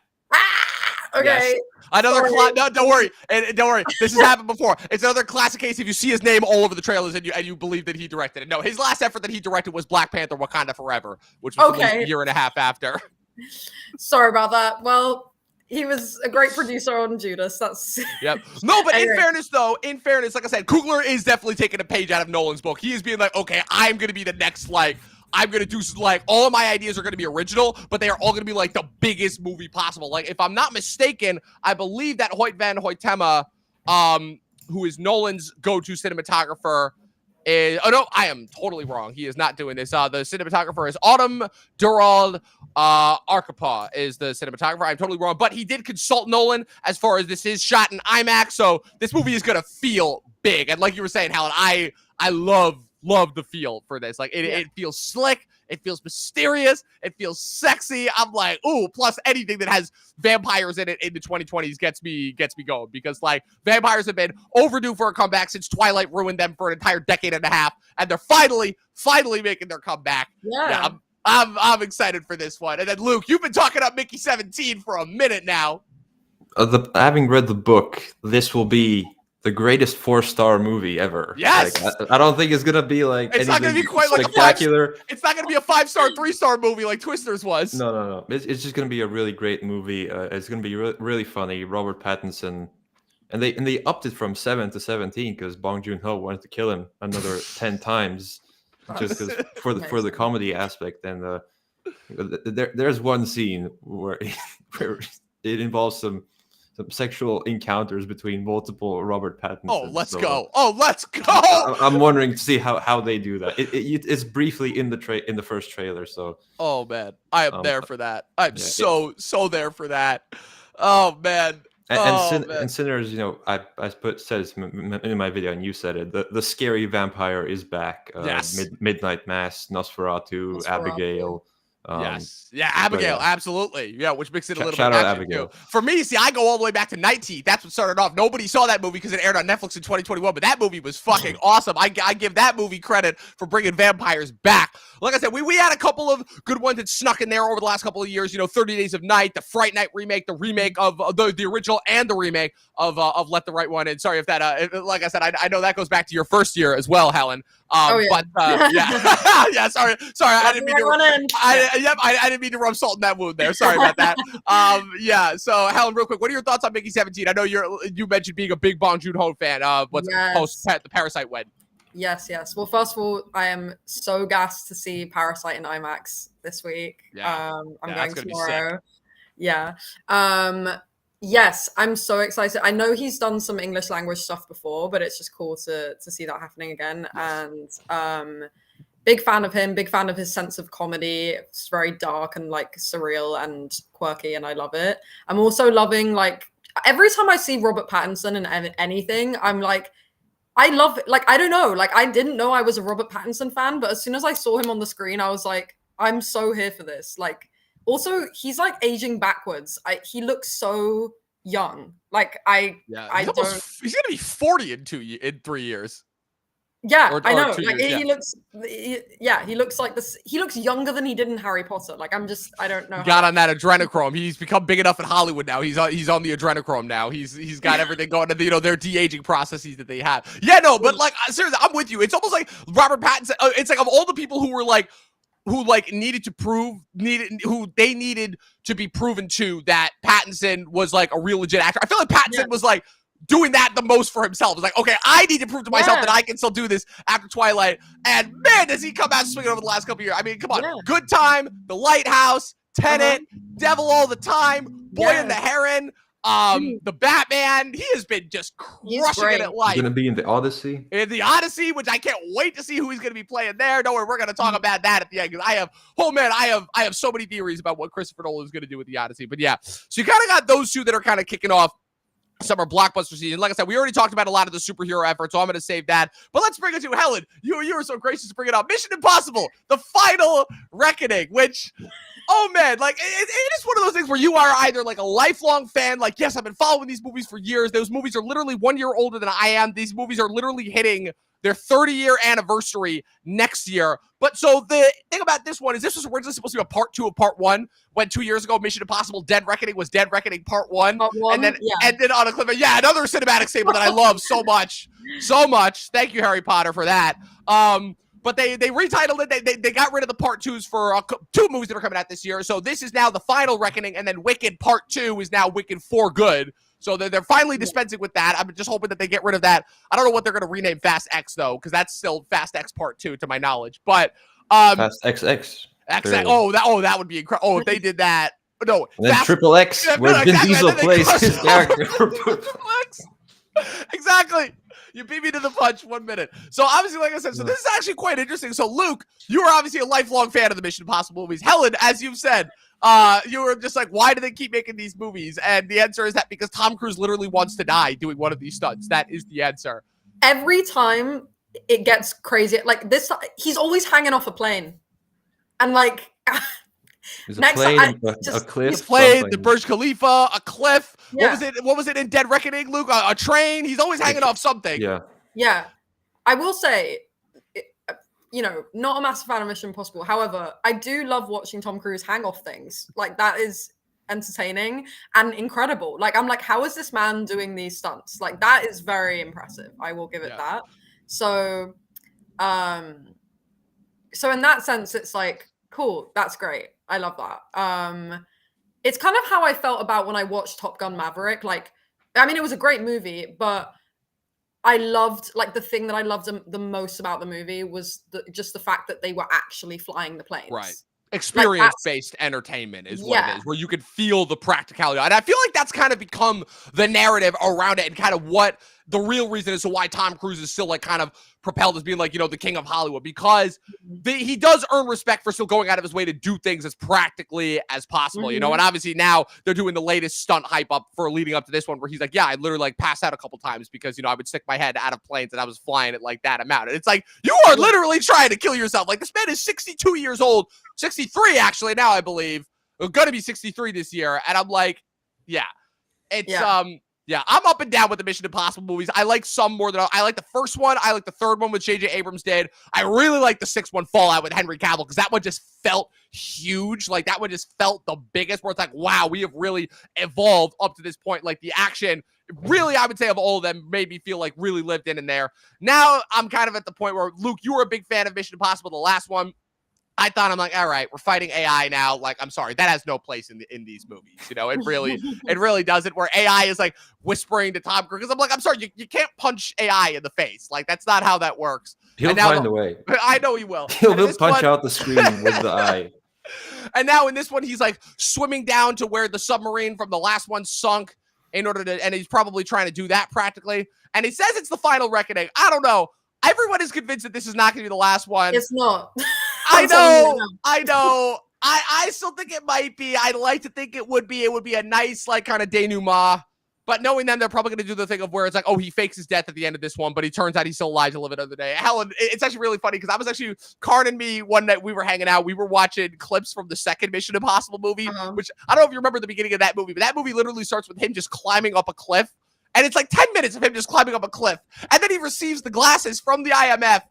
Okay. Yes. Another no, don't worry. And don't worry. This has happened before. It's another classic case if you see his name all over the trailers and you believe that he directed it. No, his last effort that he directed was Black Panther Wakanda Forever, which was released a year and a half after. Sorry about that. Well, he was a great producer on Judas. That's Yep. No, but Anyway. in fairness, like I said, Coogler is definitely taking a page out of Nolan's book. He is being like, okay, I'm gonna be the next I'm gonna do all of my ideas are gonna be original, but they are all gonna be like the biggest movie possible. Like, if I'm not mistaken, I believe that Hoyt van Hoytema, who is Nolan's go-to cinematographer, is I am totally wrong. He is not doing this. The cinematographer is Autumn Durald Arkapaw is the cinematographer. I'm totally wrong, but he did consult Nolan as far as this is shot in IMAX, so this movie is gonna feel big. And like you were saying, Helen, I love the feel for this. Like it feels slick, it feels mysterious, it feels sexy. I'm like, ooh, plus anything that has vampires in it in the 2020s gets me going, because like vampires have been overdue for a comeback since Twilight ruined them for an entire decade and a half, and they're finally making their comeback. yeah. I'm excited for this one. And then Luke, you've been talking up Mickey 17 for a minute now. Having read the book, this will be the greatest 4-star movie ever. Yes. Like, I don't think it's gonna be like it's not gonna be quite spectacular. Like it's not gonna be a 5-star, 3-star movie like Twisters was. No. It's just gonna be a really great movie. It's gonna be really funny. Robert Pattinson, and they upped it from 7 to 17 because Bong Joon-ho wanted to kill him another 10 times, just because for the comedy aspect. And there's one scene where it involves some sexual encounters between multiple Robert Pattinson. Oh, let's go! I'm wondering to see how they do that. It's briefly in the first trailer. So. Oh man, I am there for that. I'm so there for that. Oh man. And Sinners, I said it in my video, and you said it. The scary vampire is back. Yes. Midnight Mass, Nosferatu, Abigail. Yes. Yeah, Abigail, absolutely. Yeah, which makes it a little shout bit out action Abigail. too. For me, see, I go all the way back to Night Teeth. That's what started off. Nobody saw that movie because it aired on Netflix in 2021, but that movie was fucking awesome. I give that movie credit for bringing vampires back. Like I said, we had a couple of good ones that snuck in there over the last couple of years. 30 Days of Night, the Fright Night remake, the remake of the original and the remake of Let the Right One In. Sorry if that, like I said, I know that goes back to your first year as well, Helen. But yeah, yeah. Sorry, I didn't mean to. I didn't mean to rub salt in that wound there. Sorry about that. Yeah. So Helen, real quick, what are your thoughts on Mickey 17? I know you mentioned being a big Bong Joon-ho fan. What's post the Parasite wed? Yes. Well, first of all, I am so gassed to see Parasite in IMAX this week. Yeah. I'm going tomorrow. Yeah. Yes, I'm so excited. I know he's done some English language stuff before, but it's just cool to see that happening again. Yes. And big fan of him, big fan of his sense of comedy. It's very dark and like surreal and quirky, and I love it. I'm also loving, like, every time I see Robert Pattinson in anything, I'm like, I love it. Like, I don't know, like, I didn't know I was a Robert Pattinson fan, but as soon as I saw him on the screen, I was like, I'm so here for this. Like, also, he's like aging backwards. He looks so young. Like, he's gonna be 40 in 3 years. Yeah, I know. 2 Like years, he looks like this. He looks younger than he did in Harry Potter. Like I don't know. He got on that adrenochrome. He's become big enough in Hollywood now. He's on the adrenochrome now. He's got everything going to their de-aging processes that they have. Yeah, no, but like seriously, I'm with you. It's almost like Robert Pattinson. It's like of all the people who needed to be proven to that Pattinson was like a real legit actor. I feel like Pattinson was like doing that the most for himself. It's like, okay, I need to prove to myself that I can still do this after Twilight. And man, does he come out swinging over the last couple of years. I mean, come on. Yeah. Good Time, The Lighthouse, Tenet, Devil All the Time, Boy and the Heron, the Batman. He has been just crushing it at life. He's going to be in the Odyssey. In the Odyssey, which I can't wait to see who he's going to be playing there. Don't worry, we're going to talk about that at the end because I have so many theories about what Christopher Nolan is going to do with the Odyssey. But yeah, so you kind of got those two that are kind of kicking off summer blockbuster season. Like I said, we already talked about a lot of the superhero efforts, so I'm going to save that. But let's bring it to Helen. You were so gracious to bring it up. Mission Impossible: The Final Reckoning, which, oh man, like it is one of those things where you are either like a lifelong fan, like yes, I've been following these movies for years. Those movies are literally 1 year older than I am. These movies are literally hitting their 30-year anniversary next year. But so the thing about this one is this was originally supposed to be a part 2 of part 1, when 2 years ago Mission Impossible Dead Reckoning was Dead Reckoning part 1. And then ended on a cliffhanger. Yeah, another cinematic staple that I love so much. So much. Thank you, Harry Potter, for that. But they retitled it. They got rid of the part 2s for 2 movies that are coming out this year. So this is now The Final Reckoning, and then Wicked Part 2 is now Wicked for Good. So they're finally dispensing with that. I'm just hoping that they get rid of that. I don't know what they're going to rename Fast X, though, because that's still Fast X Part 2, to my knowledge. But Fast XX. That would be incredible. Oh, if they did that. No. And then Triple X, where Vin Diesel plays his character. Exactly. You beat me to the punch 1 minute. So obviously, like I said, so this is actually quite interesting. So Luke, you are obviously a lifelong fan of the Mission Impossible movies. Helen, as you've said, you were just like, why do they keep making these movies? And the answer is that because Tom Cruise literally wants to die doing one of these stunts. That is the answer. Every time it gets crazy, like this, he's always hanging off a plane. And like, next time, a cliff. He's played the Burj Khalifa, a cliff. Yeah. What was it in Dead Reckoning, Luke? A train. He's always hanging off something. Yeah. I will say, not a massive fan of Mission Impossible. However, I do love watching Tom Cruise hang off things. Like, that is entertaining and incredible. Like, I'm like, how is this man doing these stunts? Like, that is very impressive. I will give it that. So in that sense, it's like, cool. That's great. I love that. It's kind of how I felt about when I watched Top Gun Maverick. Like, I mean, it was a great movie, but I loved, like, the thing that I loved the most about the movie was just the fact that they were actually flying the planes. Right. Experience-based entertainment is what it is, where you could feel the practicality. And I feel like that's kind of become the narrative around it and kind of what the real reason as to why Tom Cruise is still like kind of propelled as being like, the king of Hollywood, because he does earn respect for still going out of his way to do things as practically as possible, and obviously now they're doing the latest stunt hype up for leading up to this one where he's like, yeah, I literally like passed out a couple times because, I would stick my head out of planes and I was flying it like that amount. And it's like, you are literally trying to kill yourself. Like, this man is 62 years old, 63 actually now, I believe. We're going to be 63 this year. And I'm like, yeah, I'm up and down with the Mission Impossible movies. I like some more than I like the first one. I like the third one with J.J. Abrams did. I really like the sixth one, Fallout, with Henry Cavill, because that one just felt huge. Like, that one just felt the biggest, where it's like, wow, we have really evolved up to this point. Like, the action, really, I would say of all of them, made me feel like really lived in there. Now, I'm kind of at the point where, Luke, you were a big fan of Mission Impossible, the last one. I thought, I'm like, all right, we're fighting AI now. Like, I'm sorry, that has no place in these movies. It really doesn't. Where AI is like whispering to Tom Cruise. I'm like, I'm sorry, you can't punch AI in the face. Like, that's not how that works. He'll find a way. I know he will. He'll punch out the screen with the eye. And now in this one, he's like swimming down to where the submarine from the last one sunk and he's probably trying to do that practically. And he says it's the final reckoning. I don't know. Everyone is convinced that this is not going to be the last one. It's not. I know. I still think it might be. I'd like to think it would be. It would be a nice, like, kind of denouement. But knowing them, they're probably going to do the thing of where it's like, oh, he fakes his death at the end of this one, but he turns out he's still alive to live another day. Helen, it's actually really funny because I was actually, Karn and me, one night we were hanging out. We were watching clips from the second Mission Impossible movie, which I don't know if you remember the beginning of that movie, but that movie literally starts with him just climbing up a cliff. and it's like 10 minutes of him just climbing up a cliff, and then he receives the glasses from the IMF,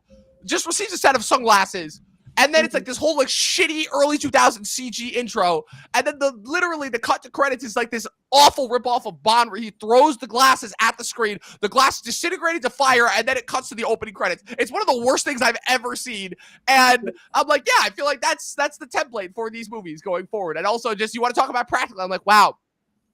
just receives a set of sunglasses, and then it's like this whole like shitty early 2000s CG intro, and then literally the cut to credits is like this awful ripoff of Bond where he throws the glasses at the screen, the glass disintegrated to fire, and then it cuts to the opening credits. It's one of the worst things I've ever seen, and I'm like, yeah, I feel like that's the template for these movies going forward. And also, just you want to talk about practical, I'm like, wow,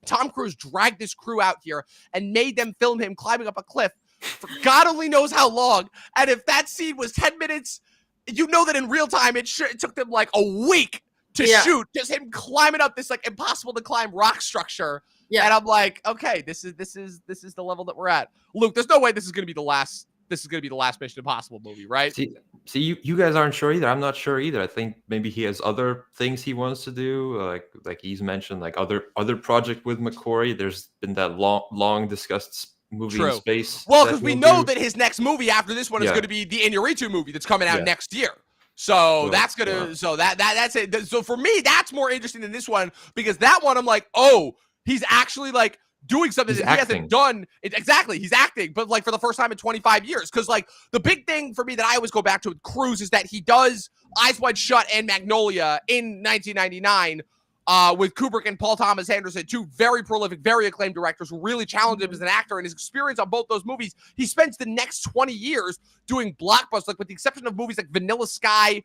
Tom Cruise dragged this crew out here and made them film him climbing up a cliff for God only knows how long, and if that scene was 10 minutes, you know that in real time it took them like a week to shoot just him climbing up this like impossible to climb rock structure. Yeah. And I'm like, okay, this is the level that we're at. Luke, there's no way this is going to be the last Mission Impossible movie, right? See, you guys aren't sure either. I'm not sure either. I think maybe he has other things he wants to do, like he's mentioned, like other project with McQuarrie. There's been that long discussed movie in space. Well, because we know that his next movie after this one is going to be the Inarritu movie that's coming out next year. So that's gonna. So that's it. So for me, that's more interesting than this one, because that one I'm like, oh, he's actually like doing something that he hasn't done. Exactly, he's acting, but like for the first time in 25 years. Because like the big thing for me that I always go back to with Cruise is that he does Eyes Wide Shut and Magnolia in 1999. With Kubrick and Paul Thomas Anderson, two very prolific, very acclaimed directors who really challenged him as an actor, and his experience on both those movies, he spends the next 20 years doing blockbusters, like with the exception of movies like Vanilla Sky,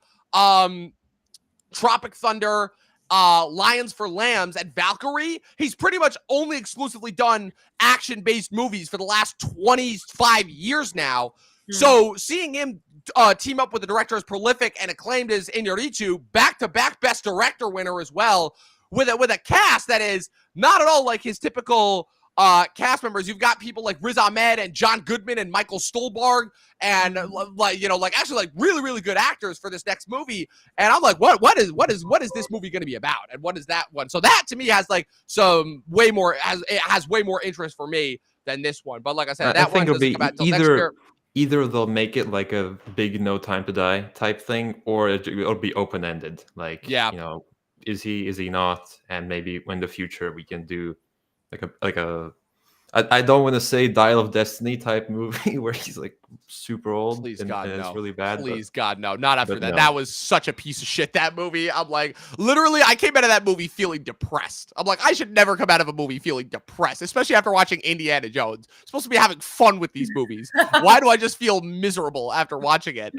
Tropic Thunder, Lions for Lambs, and Valkyrie. He's pretty much only exclusively done action-based movies for the last 25 years now. So seeing him team up with a director as prolific and acclaimed as Inarritu, back-to-back Best Director winner as well, with a cast that is not at all like his typical cast members. You've got people like Riz Ahmed and John Goodman and Michael Stolberg, and actually like really, really good actors for this next movie. And I'm like, what is this movie going to be about? And what is that one? So that to me has like has way more interest for me than this one. But like I said, that one doesn't come out until next year. Either they'll make it like a big No Time to Die type thing, or it'll be open-ended. Like, is he not? And maybe in the future we can do like a I don't want to say Dial of Destiny type movie where he's like super old. Please and God, no. It's really bad. Please God, no. Not after that. No. That was such a piece of shit, that movie. I'm like, literally, I came out of that movie feeling depressed. I'm like, I should never come out of a movie feeling depressed, especially after watching Indiana Jones. I'm supposed to be having fun with these movies. Why do I just feel miserable after watching it?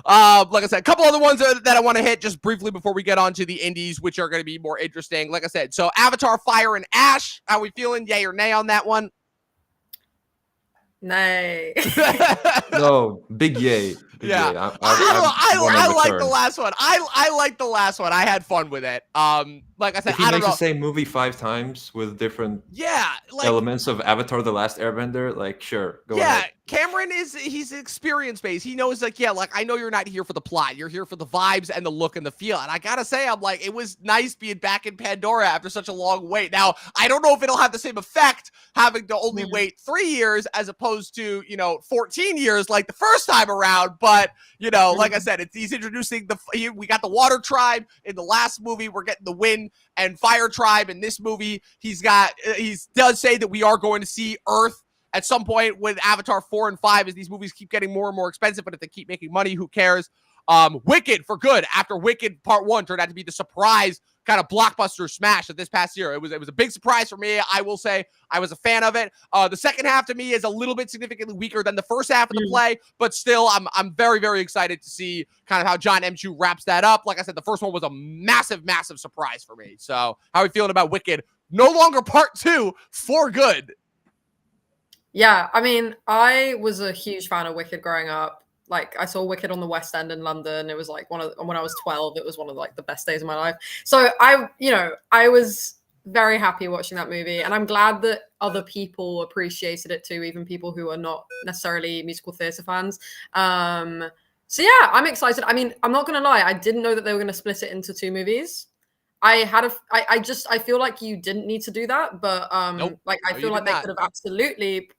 Like I said, a couple other ones that I want to hit just briefly before we get on to the indies, which are going to be more interesting. Like I said, so Avatar, Fire, and Ash. How are we feeling? Yay or nay on that one? Nay. No, big yay. Yeah, I like the last one. I like the last one. I had fun with it. Like I said, if he makes the same movie 5 times with different elements of Avatar: The Last Airbender, like sure, go ahead. Cameron he's experience based. He knows like I know you're not here for the plot. You're here for the vibes and the look and the feel. And I gotta say, I'm like, it was nice being back in Pandora after such a long wait. Now I don't know if it'll have the same effect having to only wait 3 years as opposed to 14 years like the first time around. But like I said, he's introducing we got the Water Tribe in the last movie. We're getting the Wind and Fire Tribe in this movie. He does say that we are going to see Earth at some point with Avatar 4 and 5 as these movies keep getting more and more expensive, but if they keep making money, who cares? Wicked for good. After Wicked Part 1 turned out to be the surprise kind of blockbuster smash of this past year. It was a big surprise for me. I will say I was a fan of it. The second half to me is a little bit significantly weaker than the first half of the play, but still I'm very, very excited to see kind of how John M. Chu wraps that up. Like I said, the first one was a massive, massive surprise for me. So how are we feeling about Wicked? No longer Part 2 for good. Yeah, I mean, I was a huge fan of Wicked growing up. Like, I saw Wicked on the West End in London. It was like when I was 12, it was one of like the best days of my life. So I was very happy watching that movie, and I'm glad that other people appreciated it too, even people who are not necessarily musical theater fans. So yeah, I'm excited. I mean, I'm not gonna lie, I didn't know that they were gonna split it into 2 movies. I feel like you didn't need to do that, but I feel like they could have absolutely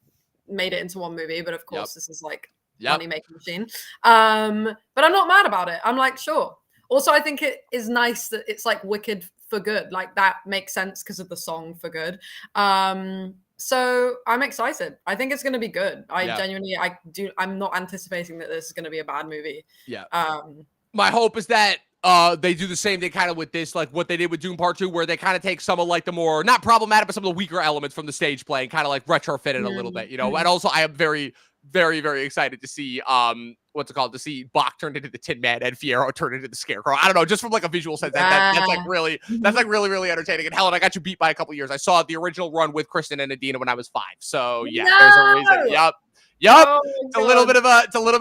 made it into 1 movie, but of course this is like money making machine. But I'm not mad about it. I'm like, sure. Also, I think it is nice that it's like Wicked for good. Like that makes sense because of the song For Good. So I'm excited. I think it's going to be good. Yeah. I'm not anticipating that this is going to be a bad movie. Yeah. My hope is that they do the same thing kind of with this, like what they did with Doom Part 2, where they kind of take some of like the more, not problematic, but some of the weaker elements from the stage play and kind of like retrofit it a little bit, you know? And also I am very, very, very excited to see, to see Bach turned into the Tin Man and Fierro turned into the Scarecrow. I don't know, just from like a visual sense, that's like really, really entertaining. And Helen, I got you beat by a couple years. I saw the original run with Kristen and Adina when I was 5. So yeah, there's a reason. Yep. Oh, it's a little bit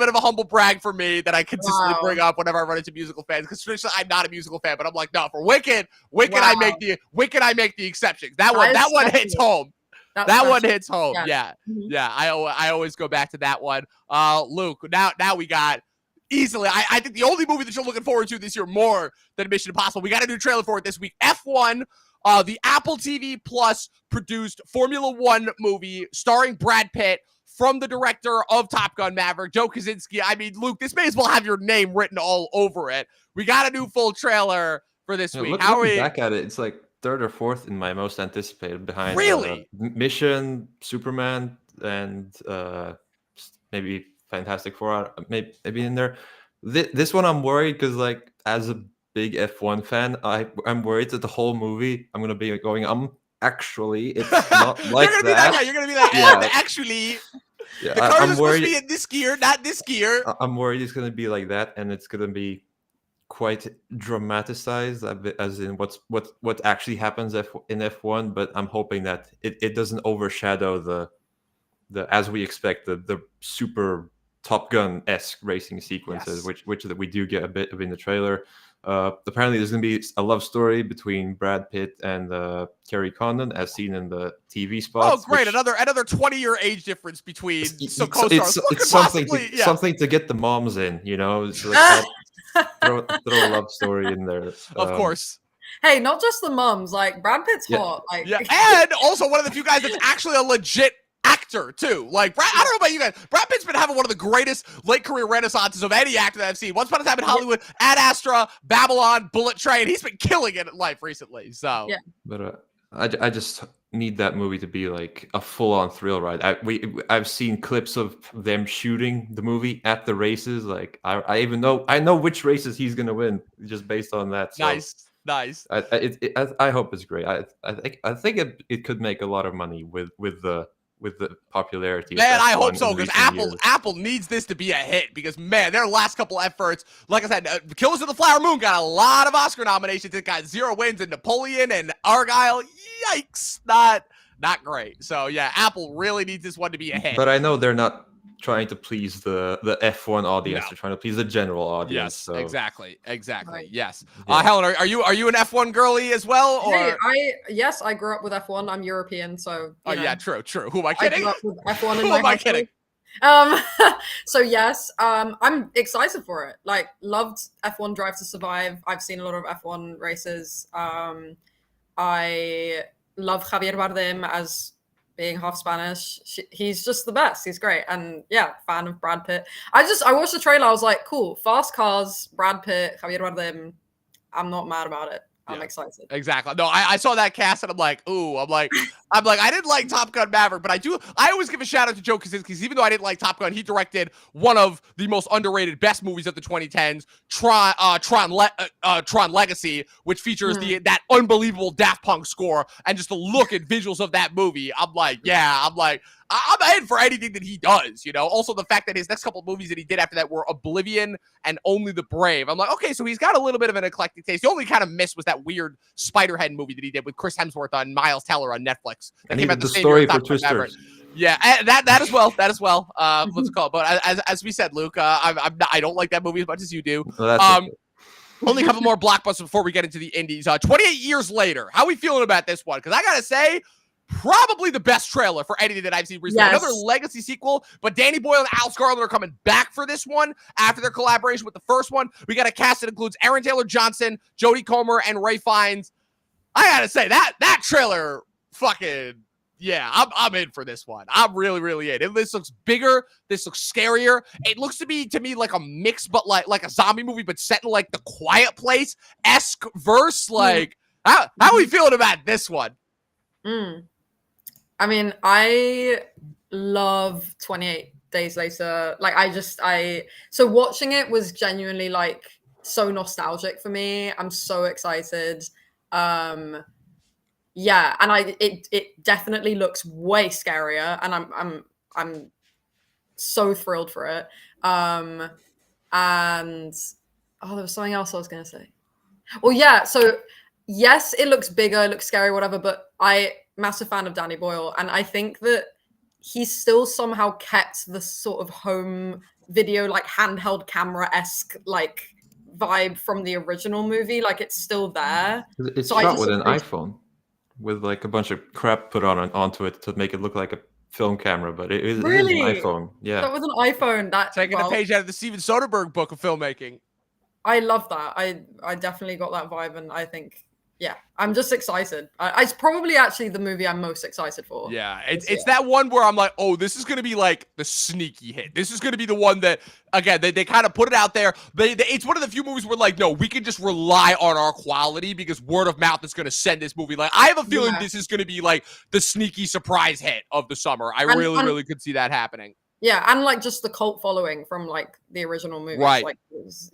of a humble brag for me that I consistently bring up whenever I run into musical fans, because traditionally I'm not a musical fan, but I'm like, no, for Wicked, I make the exceptions. That one hits home. That one hits home. Yeah. I always go back to that one. Luke, now we got easily. I think the only movie that you're looking forward to this year more than Mission Impossible. We got a new trailer for it this week. F1. The Apple TV Plus produced Formula One movie starring Brad Pitt, from the director of Top Gun Maverick, Joe Kosinski. I mean, Luke, this may as well have your name written all over it. We got a new full trailer for this week. How are we back at it? It's like 3rd or 4th in my most anticipated, behind Mission, Superman, and maybe Fantastic Four. Maybe in there. This one I'm worried because, like, as a big F1 fan, I'm worried that the whole movie I'm gonna be going, actually, it's not like that. You're gonna be like, actually. Yeah, the cars are supposed to be in this gear, not this gear. I'm worried it's going to be like that, and it's going to be quite dramatized, as in what actually happens in F1. But I'm hoping that it doesn't overshadow the as we expect the super Top Gun-esque racing sequences, which that we do get a bit of in the trailer. Apparently, there's going to be a love story between Brad Pitt and Kerry Condon, as seen in the TV spots. Oh, great! Another 20-year age difference between some co-stars. It's something to get the moms in, you know. So throw a love story in there. Of course. Hey, not just the mums. Like, Brad Pitt's hot. Like, and also one of the few guys that's actually a legit actor too. Like, I don't know about you guys, Brad Pitt's been having one of the greatest late career renaissances of any actor that I've seen. Once upon a time in Hollywood, Ad Astra, Babylon, Bullet Train, he's been killing it in life recently. So but I just need that movie to be like a full-on thrill ride. I've seen clips of them shooting the movie at the races. Like, I know which races he's gonna win just based on that. So nice. I hope it's great. I think it could make a lot of money with the popularity. Man, I hope so, because Apple needs this to be a hit, because, man, their last couple efforts, like I said, Killers of the Flower Moon got a lot of Oscar nominations. It got 0 wins, and Napoleon and Argyle, yikes, not great. So, yeah, Apple really needs this one to be a hit. But I know they're not trying to please the F1 audience. No. They're trying to please the general audience. Yes, so. Exactly. Right. Yes. Helen, are you an F1 girlie as well? Or? Hey, I grew up with F1. I'm European, so yeah, true. Who am I kidding? I grew up with F1 in Who am I kidding? So yes, I'm excited for it. Like, loved F1 Drive to Survive. I've seen a lot of F1 races. I love Javier Bardem as being half Spanish. He's just the best. He's great. And yeah, fan of Brad Pitt. I watched the trailer. I was like, cool, fast cars, Brad Pitt, Javier Bardem. I'm not mad about it. I'm excited. Exactly. No, I saw that cast and I'm like, I didn't like Top Gun Maverick, but I always give a shout out to Joe Kosinski, because even though I didn't like Top Gun, he directed one of the most underrated best movies of the 2010s, Tron Legacy, which features that unbelievable Daft Punk score and just the look and visuals of that movie. I'm in for anything that he does, you know? Also, the fact that his next couple of movies that he did after that were Oblivion and Only the Brave. I'm like, okay, so he's got a little bit of an eclectic taste. The only kind of miss was that weird Spiderhead movie that he did with Chris Hemsworth on Miles Teller on Netflix. That came out the story for Twisters. Yeah, that as well. Let's call it. But as we said, Luke, I don't like that movie as much as you do. Well, only a couple more blockbusters before we get into the indies. 28 years later, how are we feeling about this one? Because I gotta say, probably the best trailer for anything that I've seen recently. Yes. Another legacy sequel, but Danny Boyle and Al Scarlett are coming back for this one after their collaboration with the first one. We got a cast that includes Aaron Taylor-Johnson, Jodie Comer, and Ray Fiennes. I gotta say, that trailer, fucking, yeah, I'm in for this one. I'm really, really in. This looks bigger. This looks scarier. It looks to me like a mix, but like a zombie movie, but set in like the Quiet Place-esque verse. Like, how are we feeling about this one? I mean, I love 28 Days Later. Like, so watching it was genuinely like so nostalgic for me. I'm so excited. Yeah, and it definitely looks way scarier, and I'm so thrilled for it. And there was something else I was gonna say. Well, yeah, so yes, it looks bigger, it looks scary, whatever, but massive fan of Danny Boyle, and I think that he still somehow kept the sort of home video, like handheld camera-esque like vibe from the original movie. Like it's still there. It's So I shot just with an appreciate- iPhone, with like a bunch of crap put onto it to make it look like a film camera, but it is an Really? iPhone. Yeah. That was an iPhone. Taking a page out of the Steven Soderbergh book of filmmaking. I love that. I definitely got that vibe, and I think, yeah, I'm just excited. It's probably actually the movie I'm most excited for. Yeah, it's that one where I'm like, oh, this is going to be like the sneaky hit. This is going to be the one that, again, they kind of put it out there. It's one of the few movies where, like, no, we can just rely on our quality because word of mouth is going to send this movie. Like, I have a feeling this is going to be like the sneaky surprise hit of the summer. I really could see that happening. Yeah, and like just the cult following from like the original movie. Right. Like, it's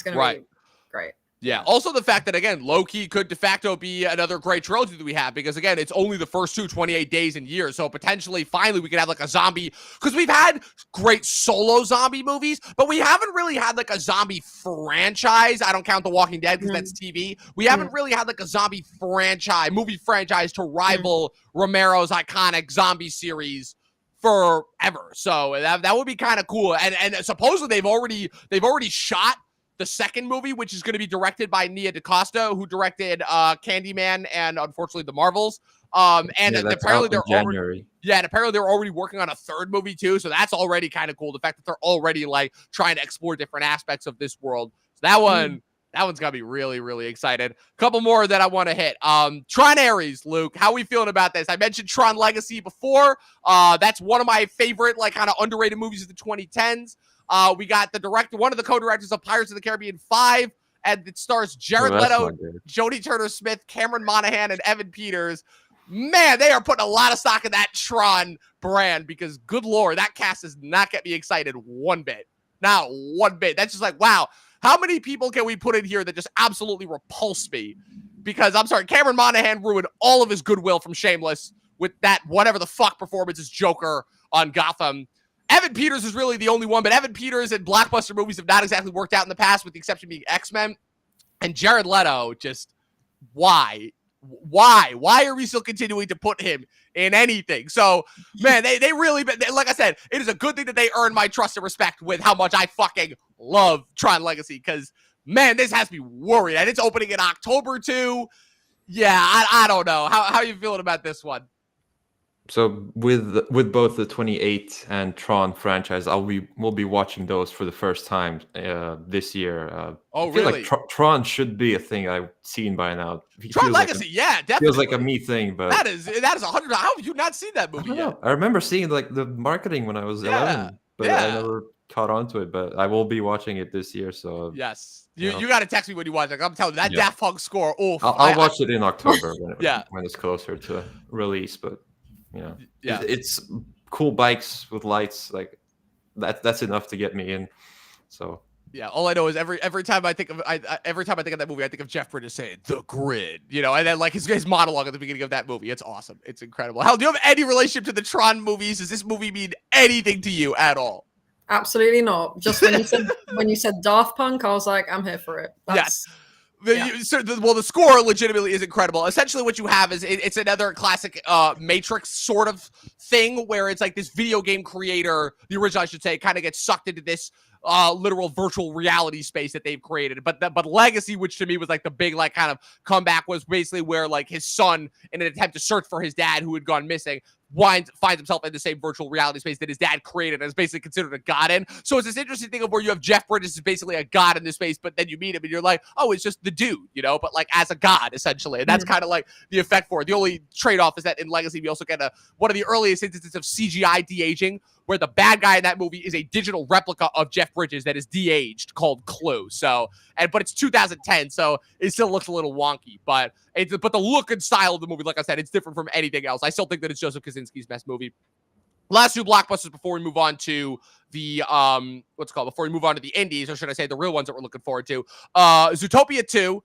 going to be great. Yeah. Also, the fact that, again, Loki could de facto be another great trilogy that we have because, again, it's only the first 28 days and years. So potentially, finally, we could have like a zombie, because we've had great solo zombie movies, but we haven't really had like a zombie franchise. I don't count The Walking Dead because that's TV. We haven't really had like a zombie movie franchise to rival Romero's iconic zombie series forever. So that would be kind of cool. And supposedly they've already shot the second movie, which is going to be directed by Nia DaCosta, who directed Candyman and unfortunately The Marvels. And apparently they're already working on a third movie too. So that's already kind of cool. The fact that they're already like trying to explore different aspects of this world. So that one's got to be really, really excited. A couple more that I want to hit. Tron Ares, Luke, how are we feeling about this? I mentioned Tron Legacy before. That's one of my favorite, like, kind of underrated movies of the 2010s. We got one of the co-directors of Pirates of the Caribbean 5, and it stars Jared Leto, Jodie Turner-Smith, Cameron Monaghan, and Evan Peters. Man, they are putting a lot of stock in that Tron brand because, good Lord, that cast does not get me excited one bit. Not one bit. That's just like, wow. How many people can we put in here that just absolutely repulse me? Because, I'm sorry, Cameron Monaghan ruined all of his goodwill from Shameless with that whatever the fuck performance as Joker on Gotham. Evan Peters is really the only one, but Evan Peters and blockbuster movies have not exactly worked out in the past, with the exception being X-Men. And Jared Leto, just why? Why are we still continuing to put him in anything? So, man, they really, like I said, it is a good thing that they earned my trust and respect with how much I fucking love Tron Legacy, because, man, this has me worried. And it's opening in October, too. Yeah, I don't know. How are you feeling about this one? So with both the 28 and Tron franchise, we'll be watching those for the first time this year. Oh, I feel really? like Tron should be a thing I've seen by now. Tron Legacy, yeah, definitely. Feels like a me thing, but that is 100. How have you not seen that movie yet? I remember seeing like the marketing when I was 11, but I never caught on to it. But I will be watching it this year. So yes, you got to text me when you watch it. I'm telling you, that Daft Punk score. Oh, I'll watch it in October when it's closer to release. But it's cool bikes with lights, like that's enough to get me in. So yeah, all I know is every time I think of that movie, I think of Jeff Bridges saying "The Grid," and then like his monologue at the beginning of that movie. It's awesome. It's incredible. Hal, do you have any relationship to the Tron movies? Does this movie mean anything to you at all? Absolutely not. Just when you said Daft Punk, I was like, I'm here for it. Yes. The score legitimately is incredible. Essentially, what you have is it's another classic Matrix sort of thing where it's like this video game creator, the original, I should say, kind of gets sucked into this literal virtual reality space that they've created. But Legacy, which to me was like the big like kind of comeback, was basically where like his son, in an attempt to search for his dad who had gone missing, finds himself in the same virtual reality space that his dad created and is basically considered a god in. So it's this interesting thing of where you have Jeff Bridges is basically a god in this space, but then you meet him and you're like, oh, it's just the dude, but like as a god essentially. And that's kind of like the effect for it. The only trade-off is that in Legacy we also get one of the earliest instances of CGI de-aging, where the bad guy in that movie is a digital replica of Jeff Bridges that is de-aged called Clue. So, but it's 2010, so it still looks a little wonky. But the look and style of the movie, like I said, it's different from anything else. I still think that it's Joseph Kosinski's best movie. Last two blockbusters before we move on to the before we move on to the indies, or should I say the real ones that we're looking forward to. Zootopia 2,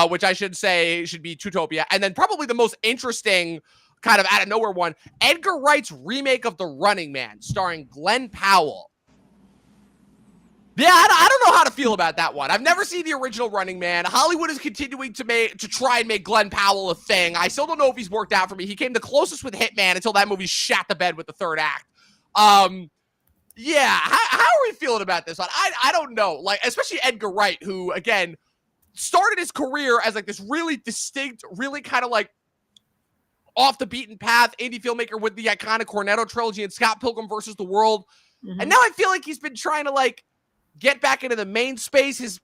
which I should say should be Tutopia, and then probably the most interesting kind of out of nowhere one, Edgar Wright's remake of The Running Man, starring Glenn Powell. Yeah, I don't know how to feel about that one. I've never seen the original Running Man. Hollywood is continuing to try and make Glenn Powell a thing. I still don't know if he's worked out for me. He came the closest with Hitman until that movie shat the bed with the third act. Yeah, how are we feeling about this one? I don't know. Like, especially Edgar Wright, who, again, started his career as like this really distinct, really kind of like off the beaten path indie filmmaker with the iconic Cornetto trilogy and Scott Pilgrim versus the World. And now I feel like he's been trying to like get back into the main space. His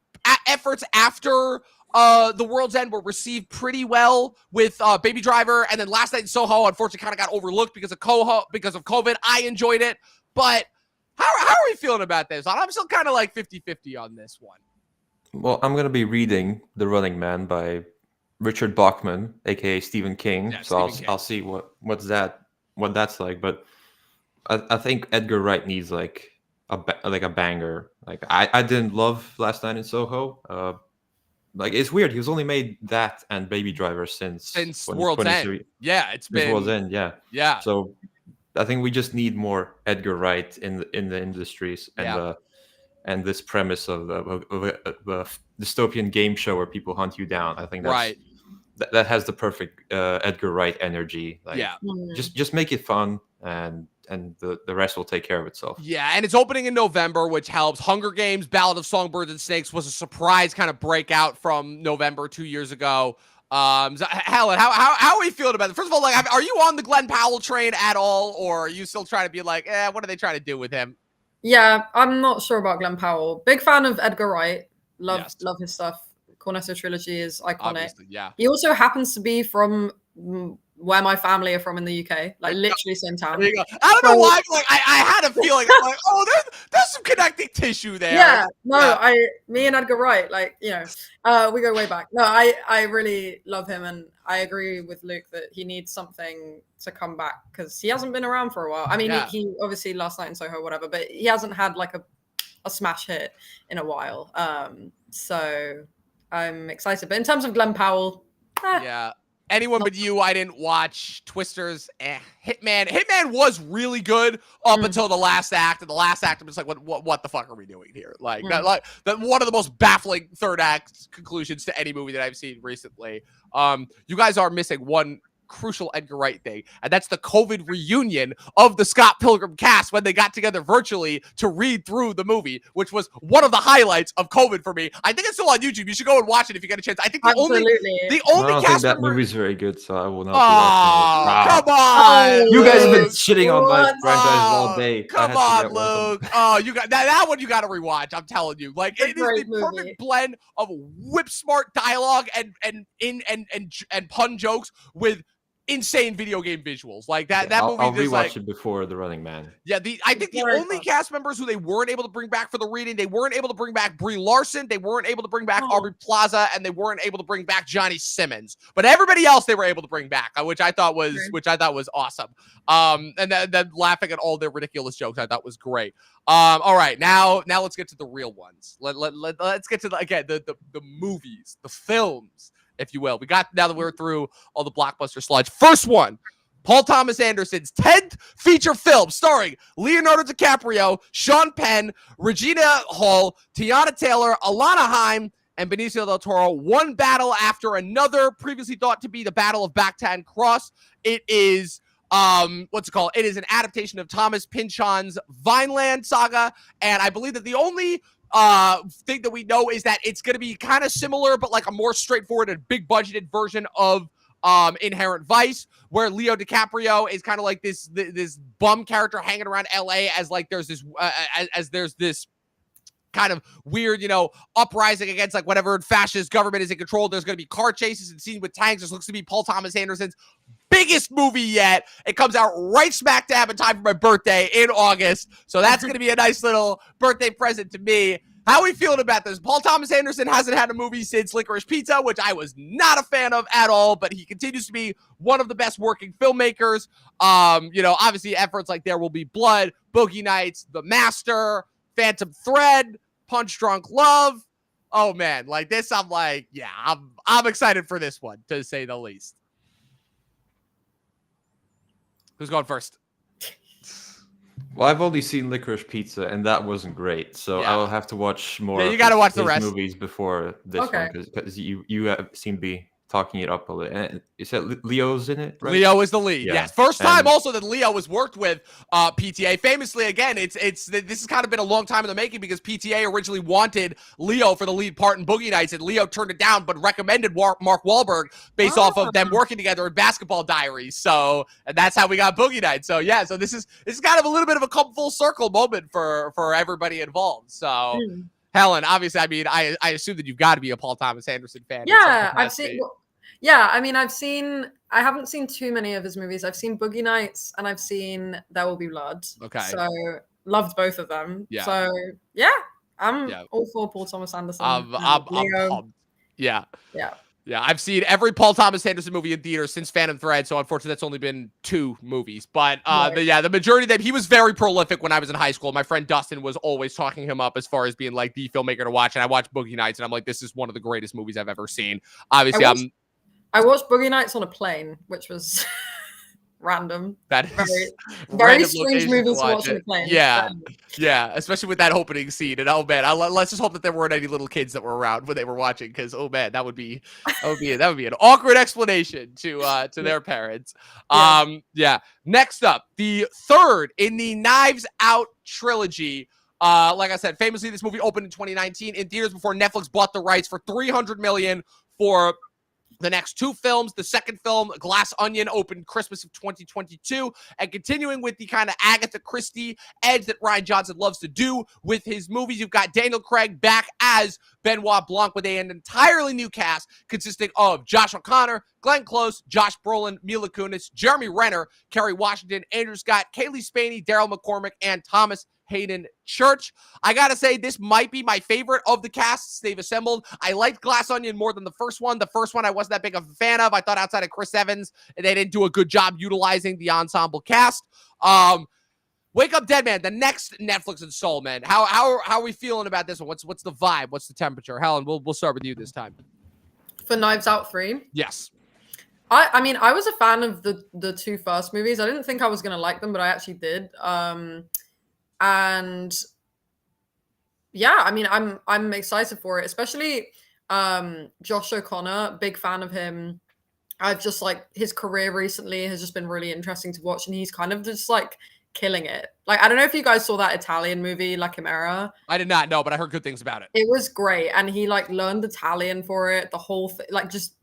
efforts after The World's End were received pretty well with Baby Driver, and then Last Night in Soho unfortunately kind of got overlooked because of COVID. I enjoyed it, but how are we feeling about this? I'm still kind of like 50-50 on this one. Well, I'm gonna be reading The Running Man by Richard Bachman, aka Stephen King. Yeah, so Stephen King. I'll see what that's like. But I think Edgar Wright needs like a banger. Like I didn't love Last Night in Soho. Like it's weird. He was only made that and Baby Driver since World's End. Yeah, it's been World's End. Yeah. So I think we just need more Edgar Wright in the industries and this premise of a dystopian game show where people hunt you down. I think that's right. That has the perfect Edgar Wright energy. Like, just make it fun, and the rest will take care of itself. Yeah, and it's opening in November, which helps. Hunger Games: Ballad of Songbirds and Snakes was a surprise kind of breakout from November 2 years ago. So Helen, how are we feeling about it? First of all, like, are you on the Glenn Powell train at all, or are you still trying to be like, what are they trying to do with him? Yeah, I'm not sure about Glenn Powell. Big fan of Edgar Wright. Love his stuff. Cornetto trilogy is iconic. Obviously, yeah. He also happens to be from where my family are from in the UK, like literally same town. There you go. I don't know why. Like I had a feeling. I'm like, oh, there's some connecting tissue there. Yeah, no, me and Edgar Wright, like we go way back. No, I really love him, and I agree with Luke that he needs something to come back because he hasn't been around for a while. I mean, he obviously Last Night in Soho, whatever, but he hasn't had like a smash hit in a while. So I'm excited. But in terms of Glenn Powell, yeah. Anyone But You, I didn't watch. Twisters, Hitman. Hitman was really good up until the last act, and the last act I'm just like, what the fuck are we doing here? Like that one of the most baffling third act conclusions to any movie that I've seen recently. You guys are missing one crucial Edgar Wright thing, and that's the COVID reunion of the Scott Pilgrim cast when they got together virtually to read through the movie, which was one of the highlights of COVID for me. I think it's still on YouTube. You should go and watch it if you get a chance. I think the only I don't think that movie's very good, so I will not. Come on, you guys have been shitting on my franchise all day. Come on, Luke. Oh, you got that one. You got to rewatch. I'm telling you, like it is the perfect blend of whip smart dialogue and pun jokes with insane video game visuals. Like that movie. I'll rewatch it before The Running Man. Yeah, I think the only cast members who they weren't able to bring back for the reading, they weren't able to bring back Brie Larson, they weren't able to bring back Aubrey Plaza, and they weren't able to bring back Johnny Simmons. But everybody else they were able to bring back, which I thought was awesome. And then laughing at all their ridiculous jokes, I thought was great. All right, now let's get to the real ones. Let's get to the movies, the films, if you will. Now that we're through all the blockbuster sludge. First one, Paul Thomas Anderson's 10th feature film starring Leonardo DiCaprio, Sean Penn, Regina Hall, Tiana Taylor, Alana Haim, and Benicio del Toro. One battle after another, previously thought to be the Battle of Bactan Cross. It is It is an adaptation of Thomas Pynchon's Vineland saga, and I believe that the only thing that we know is that it's going to be kind of similar, but like a more straightforward and big budgeted version of Inherent Vice, where Leo DiCaprio is kind of like this bum character hanging around LA as like there's this kind of weird, uprising against like whatever fascist government is in control. There's going to be car chases and scenes with tanks. This looks to be Paul Thomas Anderson's biggest movie yet. It comes out right smack dab in time for my birthday in August. So that's going to be a nice little birthday present to me. How are we feeling about this? Paul Thomas Anderson hasn't had a movie since Licorice Pizza, which I was not a fan of at all, but he continues to be one of the best working filmmakers. Obviously efforts like There Will Be Blood, Boogie Nights, The Master, Phantom Thread, Punch Drunk Love. Oh man, like this, I'm like, yeah, I'm excited for this one, to say the least. Who's going first? Well, I've only seen Licorice Pizza, and that wasn't great. So Yeah. I will have to watch more. Yeah, you got to watch the his rest. movies before this one, because you seem to be talking it up a little. And you said Leo's in it, right? Leo is the lead. Yeah. Yes, first time also that Leo has worked with PTA. Famously, again, this has kind of been a long time in the making because PTA originally wanted Leo for the lead part in Boogie Nights, and Leo turned it down, but recommended Mark Wahlberg based off of them working together in Basketball Diaries. So, and that's how we got Boogie Nights. So yeah, so this is kind of a little bit of a come full circle moment for everybody involved. So. Helen, obviously, I mean, I assume that you've got to be a Paul Thomas Anderson fan. Yeah, I've seen. Yeah, I mean, I haven't seen too many of his movies. I've seen Boogie Nights and I've seen There Will Be Blood. Okay. So loved both of them. Yeah. So yeah, I'm all for Paul Thomas Anderson. I'm pumped. Yeah. Yeah. Yeah, I've seen every Paul Thomas Anderson movie in theaters since Phantom Thread, so unfortunately that's only been 2 movies. But the majority of them, he was very prolific when I was in high school. My friend Dustin was always talking him up as far as being like the filmmaker to watch, and I watched Boogie Nights, and I'm like, this is one of the greatest movies I've ever seen. Obviously, I watched Boogie Nights on a plane, which was random. That is very strange movie to watch on a plane. Yeah, especially with that opening scene. And oh man, let's just hope that there weren't any little kids that were around when they were watching, because oh man, that would be an awkward explanation to their parents. Next up, the third in the Knives Out trilogy. Like I said, famously, this movie opened in 2019 in theaters before Netflix bought the rights for $300 million for the next 2 films. The second film, Glass Onion, opened Christmas of 2022. And continuing with the kind of Agatha Christie edge that Rian Johnson loves to do with his movies, you've got Daniel Craig back as Benoit Blanc with an entirely new cast consisting of Josh O'Connor, Glenn Close, Josh Brolin, Mila Kunis, Jeremy Renner, Kerry Washington, Andrew Scott, Kaylee Spaney, Daryl McCormick, and Thomas Hayden Church. I gotta say, this might be my favorite of the casts they've assembled. I liked Glass Onion more than the first one. The first one I wasn't that big of a fan of. I thought outside of Chris Evans, they didn't do a good job utilizing the ensemble cast. Wake Up Dead Man, the next Netflix installment. How are we feeling about this one? What's the vibe? What's the temperature? Helen, we'll start with you this time. For Knives Out 3? Yes. I mean, I was a fan of the 2 first movies. I didn't think I was gonna like them, but I actually did. And yeah, I mean, I'm excited for it, especially Josh O'Connor, big fan of him. I've just like his career recently has just been really interesting to watch, and he's kind of just like killing it. Like, I don't know if you guys saw that Italian movie, La Chimera. I did not know, but I heard good things about it. It was great, and he like learned Italian for it, the whole thing, like just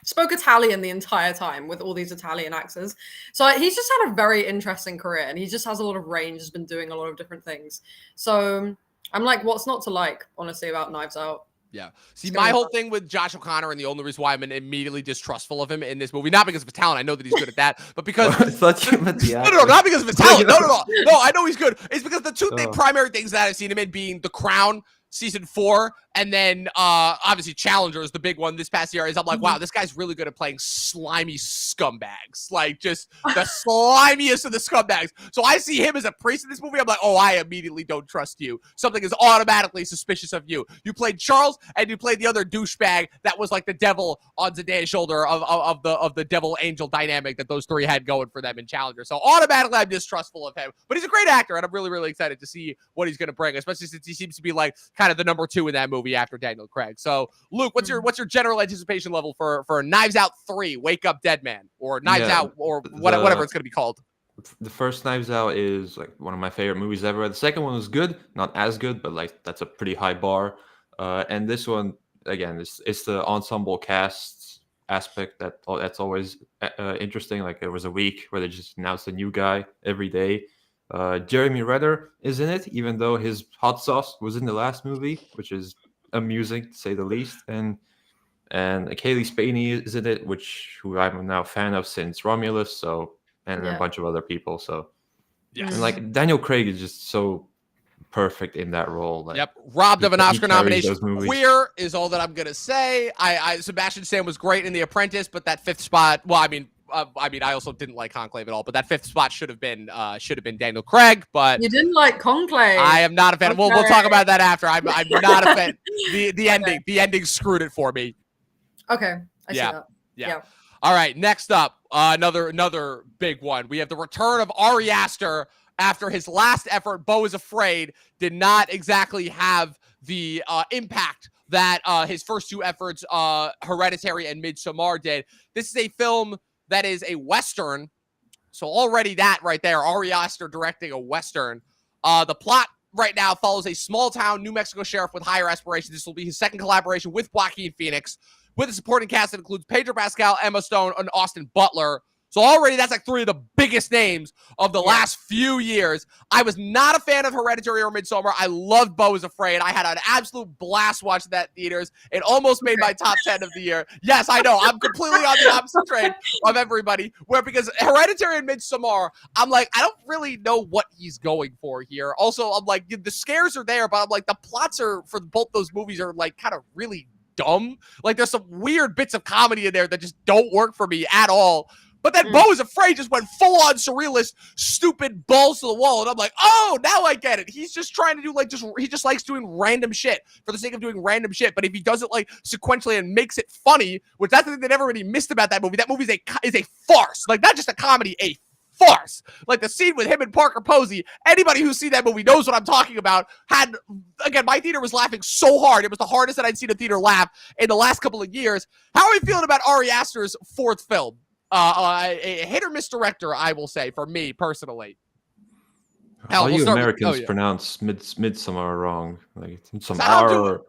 spoke Italian the entire time with all these Italian actors. So he's just had a very interesting career, and he just has a lot of range, has been doing a lot of different things. So I'm like, what's not to like, honestly, about Knives Out? Yeah. See, my whole thing with Josh O'Connor, and the only reason why I'm immediately distrustful of him in this movie, not because of his talent, I know that he's good at that, but because I thought you meant the no, not because of his talent. No, I know he's good. It's because the two primary things that I've seen him in being The Crown season 4, and then obviously Challenger is the big one this past year. Is I'm like, wow, this guy's really good at playing slimy scumbags, like just the slimiest of the scumbags. So I see him as a priest in this movie. I'm like, oh, I immediately don't trust you. Something is automatically suspicious of you. You played Charles, and you played the other douchebag that was like the devil on Zendaya's shoulder of the devil angel dynamic that those 3 had going for them in Challenger. So automatically I'm distrustful of him. But he's a great actor, and I'm really, really excited to see what he's going to bring, especially since he seems to be like kind of the number 2 in that movie after Daniel Craig. So, Luke, what's your general anticipation level for Knives Out 3, Wake Up Dead Man, or Knives Out, or whatever it's going to be called? The first Knives Out is like one of my favorite movies ever. The second one was good, not as good, but like that's a pretty high bar. And this one, again, it's the ensemble cast aspect that's always interesting. Like there was a week where they just announced a new guy every day. Jeremy Renner is in it, even though his hot sauce was in the last movie, which is amusing to say the least. And Kaylee Spaney is in it, who I'm now a fan of since Romulus. So and a bunch of other people. So and like Daniel Craig is just so perfect in that role. Like, robbed of an Oscar nomination. Queer is all that I'm gonna say. Sebastian Stan was great in The Apprentice, but that fifth spot. Well, I mean, I also didn't like Conclave at all, but that fifth spot should have been Daniel Craig. But you didn't like Conclave. I am not a fan. Okay. We'll talk about that after. I'm not a fan. The ending screwed it for me. Okay, I see that. Yeah. All right, next up, another big one. We have the return of Ari Aster after his last effort, Beau is Afraid, did not exactly have the impact that his first two efforts, Hereditary and Midsommar, did. This is a film that is a Western, so already that right there, Ari Aster directing a Western. The plot right now follows a small-town New Mexico sheriff with higher aspirations. This will be his second collaboration with Joaquin Phoenix, with a supporting cast that includes Pedro Pascal, Emma Stone, and Austin Butler. So already that's like three of the biggest names of the last few years. I was not a fan of Hereditary or Midsommar. I loved Beau is Afraid. I had an absolute blast watching that in theaters. It almost made my top 10 of the year. Yes, I know. I'm completely on the opposite train of everybody. Because Hereditary and Midsommar, I'm like, I don't really know what he's going for here. Also, I'm like, the scares are there, but I'm like, the plots for both those movies are like kind of really dumb. Like there's some weird bits of comedy in there that just don't work for me at all. But then Beau is Afraid just went full-on surrealist, stupid balls to the wall. And I'm like, oh, now I get it. He's just trying to do he just likes doing random shit for the sake of doing random shit. But if he does it like sequentially and makes it funny, which that's the thing that everybody missed about that movie is a farce. Like not just a comedy, a farce. Like the scene with him and Parker Posey, anybody who's seen that movie knows what I'm talking about. Again, my theater was laughing so hard. It was the hardest that I'd seen a theater laugh in the last couple of years. How are we feeling about Ari Aster's fourth film? A hit or miss director, I will say, for me personally. All you Americans pronounce Midsommar wrong. Like Midsommar.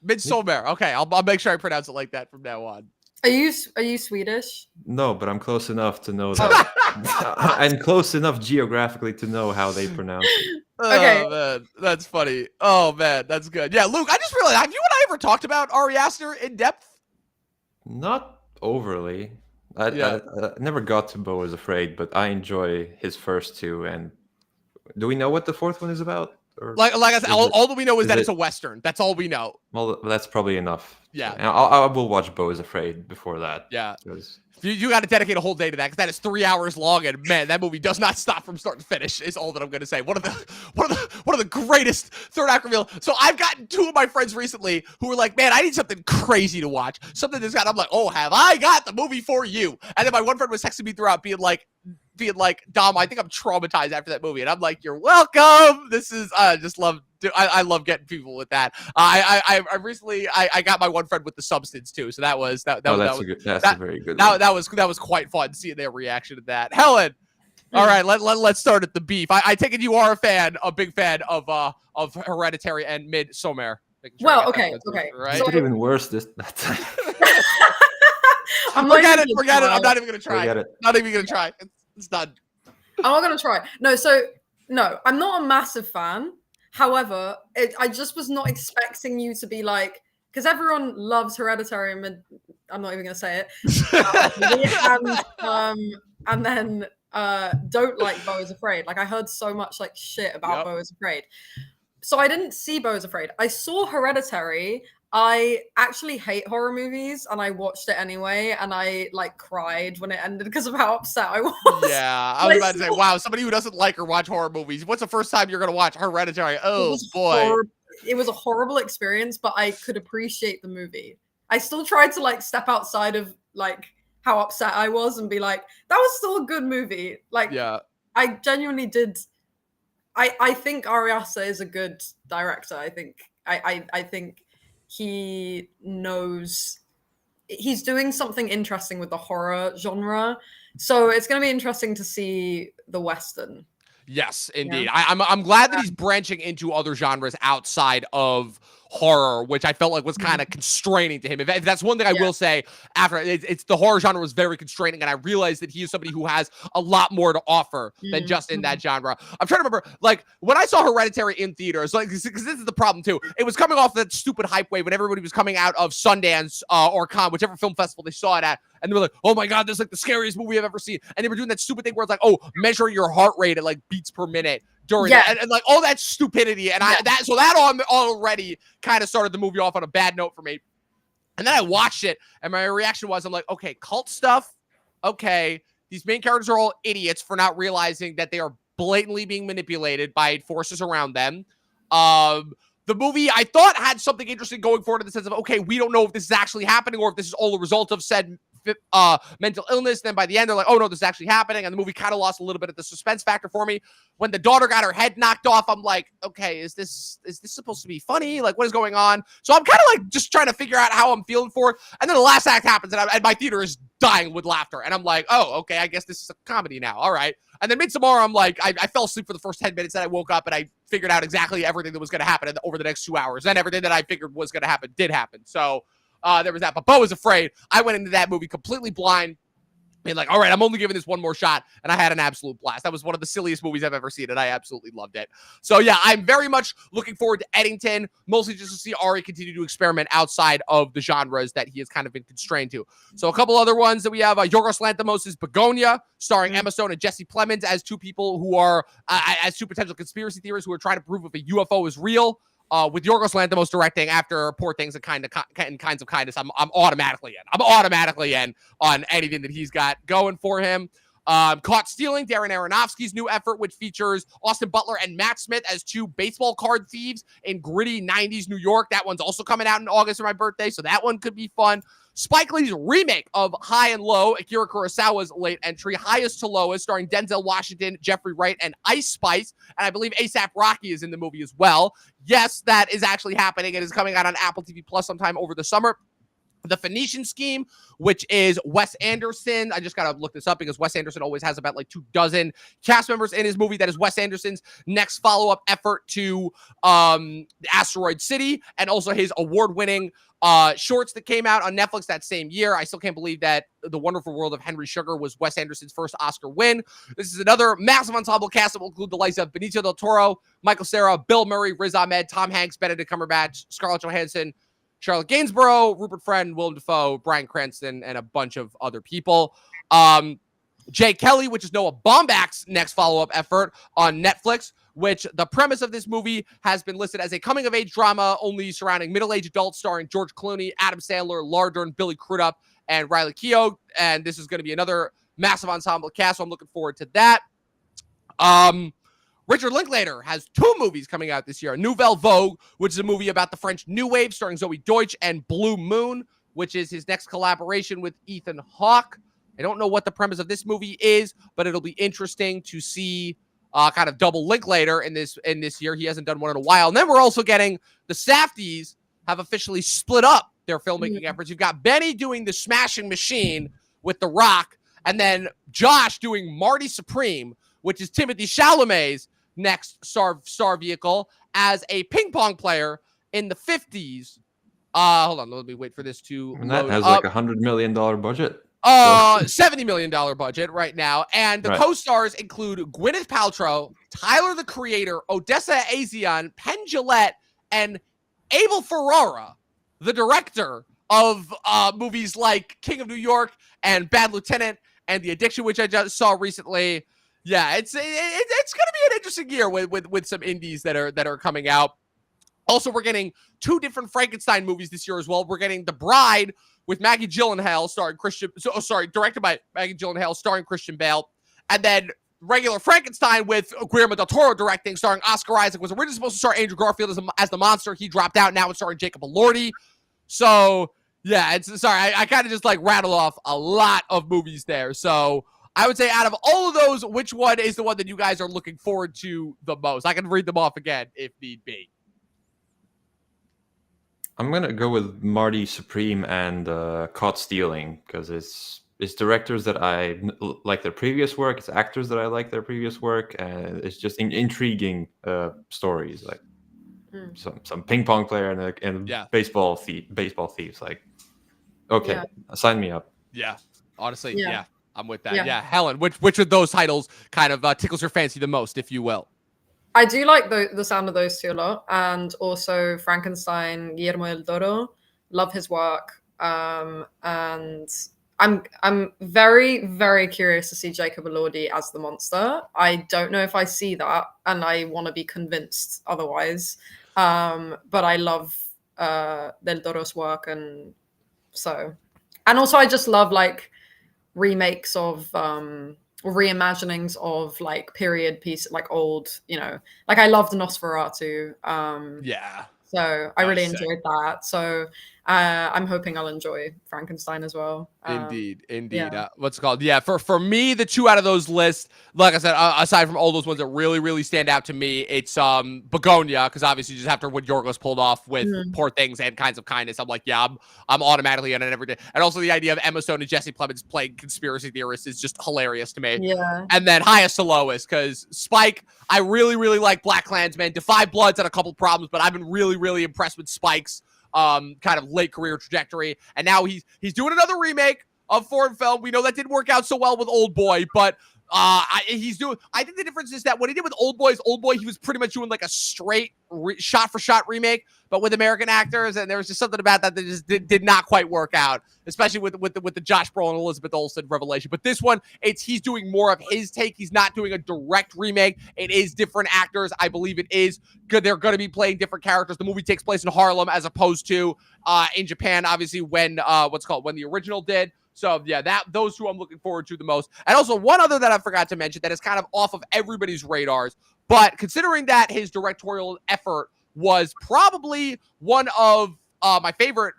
Midsommar. Okay, I'll make sure I pronounce it like that from now on. Are you Swedish? No, but I'm close enough to know that. I'm close enough geographically to know how they pronounce it. Okay. Oh, man. That's funny. Oh, man. That's good. Yeah, Luke, I just realized, have you and I ever talked about Ari Aster in depth? Not overly. I never got to Beau is Afraid, but I enjoy his first two. And do we know what the fourth one is about? Or like I said, all that we know is that it's a Western. That's all we know. Well, that's probably enough. Yeah. And I will watch Beau is Afraid before that. Yeah. You got to dedicate a whole day to that because that is 3 hours long, and man, that movie does not stop from start to finish. Is all that I'm going to say. One of the greatest third act reveal. So I've gotten two of my friends recently who were like, "Man, I need something crazy to watch. Something that's got." I'm like, "Oh, have I got the movie for you?" And then my one friend was texting me throughout, being like, Dom, I think I'm traumatized after that movie, and I'm like, "You're welcome." This is just love. I love getting people with that. I recently got my one friend with The Substance too, so that was a very good. That was quite fun seeing their reaction to that. Helen, all right, let's start at the beef. I take it you are a big fan of Hereditary and Midsommar. Well, okay. Right? So, even worse that time. Forget it. I'm not even gonna try. Not even gonna try. It's done. I'm not gonna try. No, I'm not a massive fan. However, I just was not expecting you to be like, because everyone loves Hereditary and I'm not even going to say it. And then don't like Beau is Afraid. Like I heard so much like shit about Beau is Afraid. So I didn't see Beau is Afraid. I saw Hereditary. I actually hate horror movies and I watched it anyway and I like cried when it ended because of how upset I was. Yeah, I was about to say, wow, somebody who doesn't like or watch horror movies, what's the first time you're going to watch Hereditary? Oh, boy. It was a horrible experience, but I could appreciate the movie. I still tried to like step outside of like how upset I was and be like, that was still a good movie. Like, yeah, I genuinely did. I think Ari Aster is a good director. I think he knows he's doing something interesting with the horror genre. So it's going to be interesting to see the Western. Yes, indeed. Yeah. I'm glad that he's branching into other genres outside of horror, which I felt like was kind of constraining to him. If that's one thing I will say, after it's the horror genre was very constraining, and I realized that he is somebody who has a lot more to offer than just in that genre. I'm trying to remember, like, when I saw Hereditary in theaters, like, because this is the problem too. It was coming off that stupid hype wave when everybody was coming out of Sundance or Cannes, whichever film festival they saw it at, and they were like, "Oh my god, this is like the scariest movie I've ever seen." And they were doing that stupid thing where it's like, "Oh, measure your heart rate at like beats per minute." During that, and like all that stupidity, and that already kind of started the movie off on a bad note for me. And then I watched it, and my reaction was, I'm like, okay, cult stuff, okay, these main characters are all idiots for not realizing that they are blatantly being manipulated by forces around them. The movie I thought had something interesting going forward in the sense of, okay, we don't know if this is actually happening or if this is all a result of said mental illness. Then by the end, they're like, oh no, this is actually happening. And the movie kind of lost a little bit of the suspense factor for me. When the daughter got her head knocked off, I'm like, okay, is this supposed to be funny? Like, what is going on? So I'm kind of like just trying to figure out how I'm feeling for it. And then the last act happens, and my theater is dying with laughter. And I'm like, oh, okay, I guess this is a comedy now. All right. And then Midsommar, I'm like, I fell asleep for the first 10 minutes, and I woke up and I figured out exactly everything that was going to happen over the next 2 hours. And everything that I figured was going to happen did happen. So there was that. But Bo was afraid. I went into that movie completely blind. And like, all right, I'm only giving this one more shot. And I had an absolute blast. That was one of the silliest movies I've ever seen, and I absolutely loved it. So yeah, I'm very much looking forward to Eddington, mostly just to see Ari continue to experiment outside of the genres that he has kind of been constrained to. So a couple other ones that we have, Yorgos Lanthimos' Begonia, starring Emma Stone and Jesse Plemons as two people who are, as two potential conspiracy theorists who are trying to prove if a UFO is real. With Yorgos Lanthimos directing after Poor Things and Kinds of Kindness, I'm automatically in. I'm automatically in on anything that he's got going for him. Caught Stealing, Darren Aronofsky's new effort, which features Austin Butler and Matt Smith as two baseball card thieves in gritty 90s New York. That one's also coming out in August for my birthday, so that one could be fun. Spike Lee's remake of High and Low, Akira Kurosawa's late entry, Highest to Lowest, starring Denzel Washington, Jeffrey Wright, and Ice Spice. And I believe A$AP Rocky is in the movie as well. Yes, that is actually happening. It is coming out on Apple TV Plus sometime over the summer. The Phoenician Scheme, which is Wes Anderson. I just got to look this up because Wes Anderson always has about like 24 cast members in his movie. That is Wes Anderson's next follow-up effort to Asteroid City, and also his award-winning shorts that came out on Netflix that same year. I still can't believe that The Wonderful World of Henry Sugar was Wes Anderson's first Oscar win. This is another massive ensemble cast that will include the likes of Benicio del Toro, Michael Cera, Bill Murray, Riz Ahmed, Tom Hanks, Benedict Cumberbatch, Scarlett Johansson, Charlotte Gainsborough, Rupert Friend, Willem Dafoe, Bryan Cranston, and a bunch of other people. Jay Kelly, which is Noah Baumbach's next follow-up effort on Netflix, which the premise of this movie has been listed as a coming-of-age drama only surrounding middle-aged adults starring George Clooney, Adam Sandler, Laura Dern, Billy Crudup, and Riley Keough. And this is going to be another massive ensemble cast, so I'm looking forward to that. Richard Linklater has two movies coming out this year. Nouvelle Vogue, which is a movie about the French New Wave starring Zoe Deutsch, and Blue Moon, which is his next collaboration with Ethan Hawke. I don't know what the premise of this movie is, but it'll be interesting to see kind of double Linklater in this year. He hasn't done one in a while. And then we're also getting the Safdies have officially split up their filmmaking efforts. You've got Benny doing The Smashing Machine with The Rock, and then Josh doing Marty Supreme, which is Timothée Chalamet's next star vehicle as a ping pong player in the 50s. Hold on, let me wait for this to and that has like $100 million budget. $70 million budget right now. And the co-stars include Gwyneth Paltrow, Tyler the Creator, Odessa A'zion, Penn Jillette, and Abel Ferrara, the director of movies like King of New York and Bad Lieutenant and The Addiction, which I just saw recently. Yeah, it's going to be an interesting year with some indies that are coming out. Also, we're getting two different Frankenstein movies this year as well. We're getting The Bride with Maggie Gyllenhaal directed by Maggie Gyllenhaal, starring Christian Bale, and then regular Frankenstein with Guillermo del Toro directing, starring Oscar Isaac. Was originally supposed to star Andrew Garfield as the monster. He dropped out. Now it's starring Jacob Elordi. So yeah, I kind of just like rattle off a lot of movies there. So I would say out of all of those, which one is the one that you guys are looking forward to the most? I can read them off again if need be. I'm going to go with Marty Supreme and Caught Stealing, because it's directors that I like their previous work, it's actors that I like their previous work, and it's just intriguing stories. Like, some ping pong player and Yeah. baseball thieves. Like, okay, sign me up. Yeah. Honestly, Yeah. yeah. I'm with that. Yeah. Helen, which of those titles kind of tickles your fancy the most, if you will? I do like the sound of those two a lot, and also Frankenstein, Guillermo del Toro. Love his work, and I'm very, very curious to see Jacob Elordi as the monster. I don't know if I see that, and I want to be convinced otherwise. But I love del Toro's work, and also I just love like remakes of reimaginings of like period piece, like old, like I loved Nosferatu. Yeah. So I That was really sick. enjoyed that. So I'm hoping I'll enjoy Frankenstein as well. Indeed. yeah. What's it called? Yeah, for me, the two out of those lists, like I said, aside from all those ones that really, really stand out to me, it's Begonia, because obviously just after what Yorgos pulled off with Poor Things and Kinds of Kindness, I'm like, yeah, I'm automatically on it every day. And also the idea of Emma Stone and Jesse Plemons playing conspiracy theorists is just hilarious to me. Yeah. And then highest to lowest, because Spike, I really, really like Black Klansman. Defy Blood's had a couple problems, but I've been really, really impressed with Spike's kind of late career trajectory. And now he's doing another remake of foreign film. We know that didn't work out so well with Old Boy, but I think the difference is that what he did with Old Boy, he was pretty much doing like a straight shot-for-shot remake, but with American actors, and there was just something about that just did not quite work out, especially with the Josh Brolin, Elizabeth Olsen revelation. But this one, he's doing more of his take. He's not doing a direct remake. It is different actors. I believe it is good. They're going to be playing different characters. The movie takes place in Harlem as opposed to in Japan, obviously, when the original did. So yeah, those two I'm looking forward to the most. And also one other that I forgot to mention that is kind of off of everybody's radars, but considering that his directorial effort was probably one of my favorite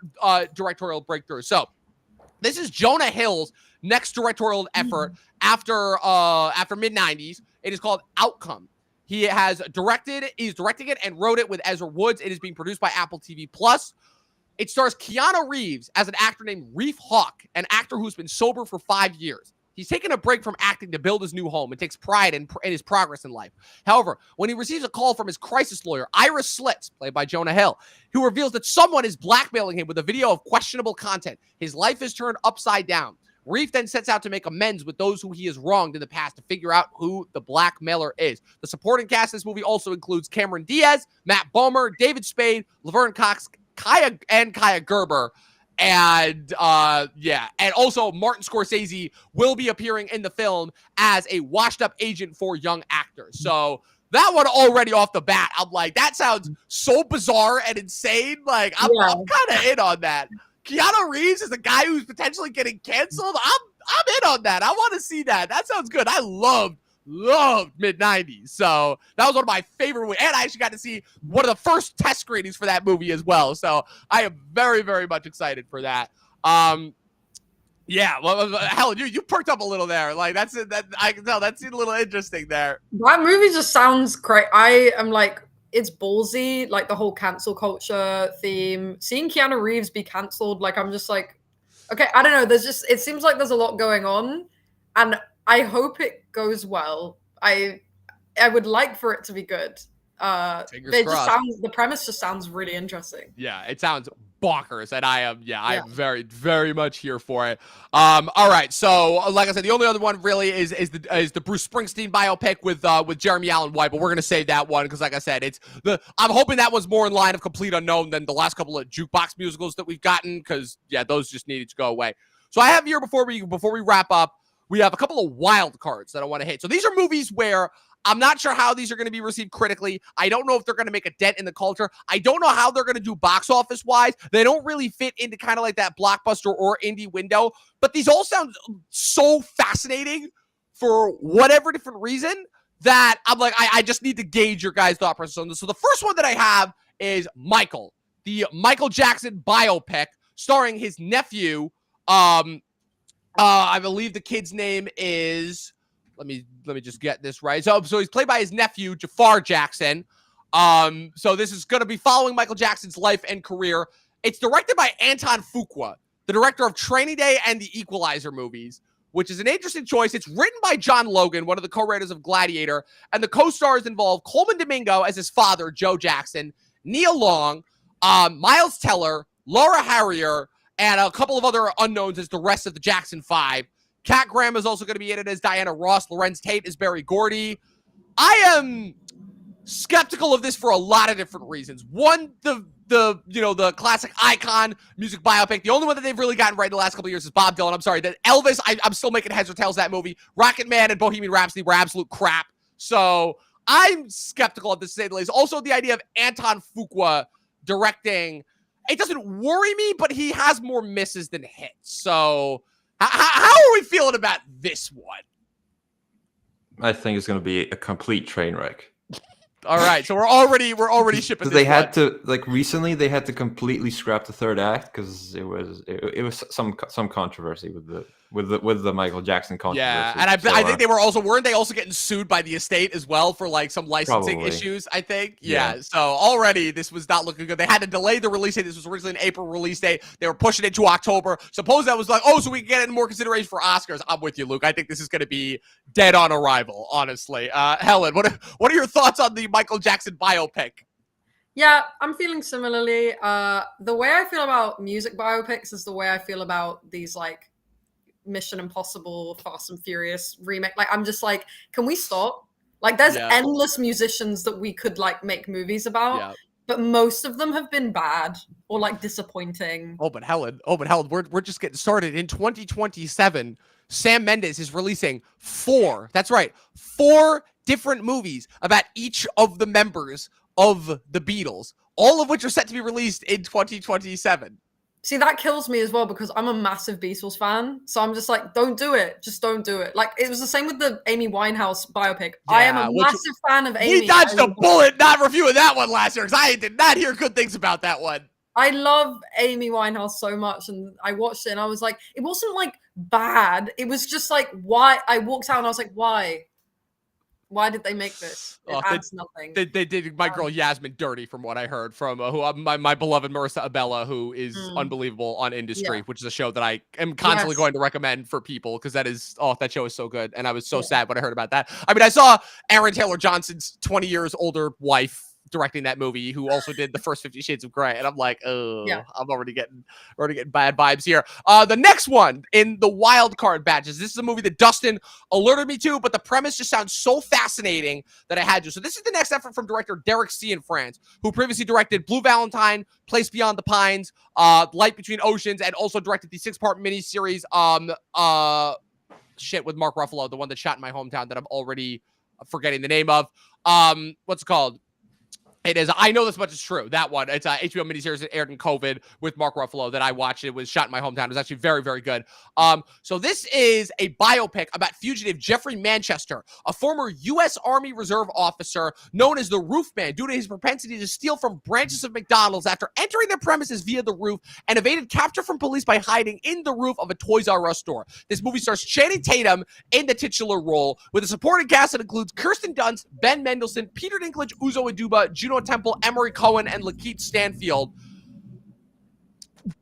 directorial breakthroughs. So this is Jonah Hill's next directorial effort after mid-90s. It is called Outcome. He's directing it and wrote it with Ezra Woods. It is being produced by Apple TV Plus. It stars Keanu Reeves as an actor named Reef Hawk, an actor who's been sober for 5 years. He's taken a break from acting to build his new home and takes pride in his progress in life. However, when he receives a call from his crisis lawyer, Ira Slits, played by Jonah Hill, who reveals that someone is blackmailing him with a video of questionable content, his life is turned upside down. Reef then sets out to make amends with those who he has wronged in the past to figure out who the blackmailer is. The supporting cast in this movie also includes Cameron Diaz, Matt Bomer, David Spade, Laverne Cox, Kaya Gerber, and and also Martin Scorsese will be appearing in the film as a washed-up agent for young actors. So that one already off the bat, I'm like, that sounds so bizarre and insane. Like, I'm kind of in on that. Keanu Reeves is the guy who's potentially getting canceled. I'm in on that. I want to see that. That sounds good. I loved mid-90s. So that was one of my favorite movies. And I actually got to see one of the first test screenings for that movie as well. So I am very, very much excited for that. Yeah, well, Helen, you perked up a little there. Like that I can tell that seemed a little interesting there. That movie just sounds great. I am like, it's ballsy, like the whole cancel culture theme. Seeing Keanu Reeves be canceled, like I'm just like, okay, I don't know. It seems like there's a lot going on, and I hope it goes well. I would like for it to be good. The premise just sounds really interesting. Yeah, it sounds bonkers, and I'm very, very much here for it. All right, so like I said, the only other one really is the Bruce Springsteen biopic with Jeremy Allen White, but we're gonna save that one because, like I said, I'm hoping that one's more in line of Complete Unknown than the last couple of jukebox musicals that we've gotten, because those just needed to go away. So I have here before we wrap up, we have a couple of wild cards that I want to hit. So these are movies where I'm not sure how these are going to be received critically. I don't know if they're going to make a dent in the culture. I don't know how they're going to do box office wise. They don't really fit into kind of like that blockbuster or indie window, but these all sound so fascinating for whatever different reason that I'm like, I just need to gauge your guys' thought process on this. So the first one that I have is Michael, the Michael Jackson biopic starring his nephew. I believe the kid's name is, let me just get this right. So he's played by his nephew, Jafar Jackson. So this is going to be following Michael Jackson's life and career. It's directed by Anton Fuqua, the director of Training Day and the Equalizer movies, which is an interesting choice. It's written by John Logan, one of the co-writers of Gladiator, and the co-stars involve Coleman Domingo as his father, Joe Jackson, Nia Long, Miles Teller, Laura Harrier, and a couple of other unknowns as the rest of the Jackson 5. Kat Graham is also going to be in it as Diana Ross. Lorenz Tate is Berry Gordy. I am skeptical of this for a lot of different reasons. One, the classic icon music biopic. The only one that they've really gotten right in the last couple of years is Bob Dylan. I'm sorry. That Elvis, I'm still making heads or tails of that movie. Rocket Man and Bohemian Rhapsody were absolute crap. So I'm skeptical of this, to say the least. Also, the idea of Anton Fuqua directing, it doesn't worry me, but he has more misses than hits. So how are we feeling about this one? I think it's going to be a complete train wreck. All right, so we're already shipping. They had to, like, recently they had to completely scrap the third act because it was some controversy with the Michael Jackson controversy. Yeah, and I think they weren't they also getting sued by the estate as well for like some licensing Probably. issues, I think. Yeah. So already this was not looking good. They had to delay the release date. This was originally an April release date. They were pushing it to October. Suppose that was like, oh, so we can get it in more consideration for Oscars. I'm with you, Luke. I think this is going to be dead on arrival, honestly. Helen, what are your thoughts on the Michael Jackson biopic? Yeah, I'm feeling similarly. The way I feel about music biopics is the way I feel about these like Mission Impossible, Fast and Furious remake. Like, I'm just like, can we stop? Like, there's endless musicians that we could like make movies about, but most of them have been bad or like disappointing. Oh, but Helen, we're just getting started. In 2027, Sam Mendes is releasing 4 different movies about each of the members of the Beatles, all of which are set to be released in 2027. See, that kills me as well because I'm a massive Beatles fan. So I'm just like, don't do it. Just don't do it. Like, it was the same with the Amy Winehouse biopic. Yeah, I am a massive fan of Amy. We dodged a bullet not reviewing that one last year because I did not hear good things about that one. I love Amy Winehouse so much, and I watched it and I was like, it wasn't like bad. It was just like, why? I walked out and I was like, why? Why did they make this? It adds nothing. They did my girl Yasmin dirty, from what I heard from my beloved Marissa Abella, who is unbelievable on Industry, which is a show that I am constantly going to recommend for people because that show is so good. And I was so sad when I heard about that. I mean, I saw Aaron Taylor Johnson's 20 years older wife directing that movie, who also did the first 50 Shades of Grey, and I'm like, oh, I'm already getting bad vibes here. The next one in the wild card batches. This is a movie that Dustin alerted me to, but the premise just sounds so fascinating that I had to. So this is the next effort from director Derek Cianfrance, who previously directed Blue Valentine, Place Beyond the Pines, Light Between Oceans, and also directed the 6-part miniseries with Mark Ruffalo, the one that shot in my hometown that I'm already forgetting the name of. What's it called? It is. I Know This Much Is True. That one. It's a HBO miniseries that aired in COVID with Mark Ruffalo that I watched. It was shot in my hometown. It was actually very, very good. So this is a biopic about fugitive Jeffrey Manchester, a former U.S. Army Reserve officer known as the Roof Man due to his propensity to steal from branches of McDonald's after entering their premises via the roof and evaded capture from police by hiding in the roof of a Toys R Us store. This movie stars Channing Tatum in the titular role with a supporting cast that includes Kirsten Dunst, Ben Mendelsohn, Peter Dinklage, Uzo Aduba, Juno Temple, Emery Cohen, and Lakeith Stanfield.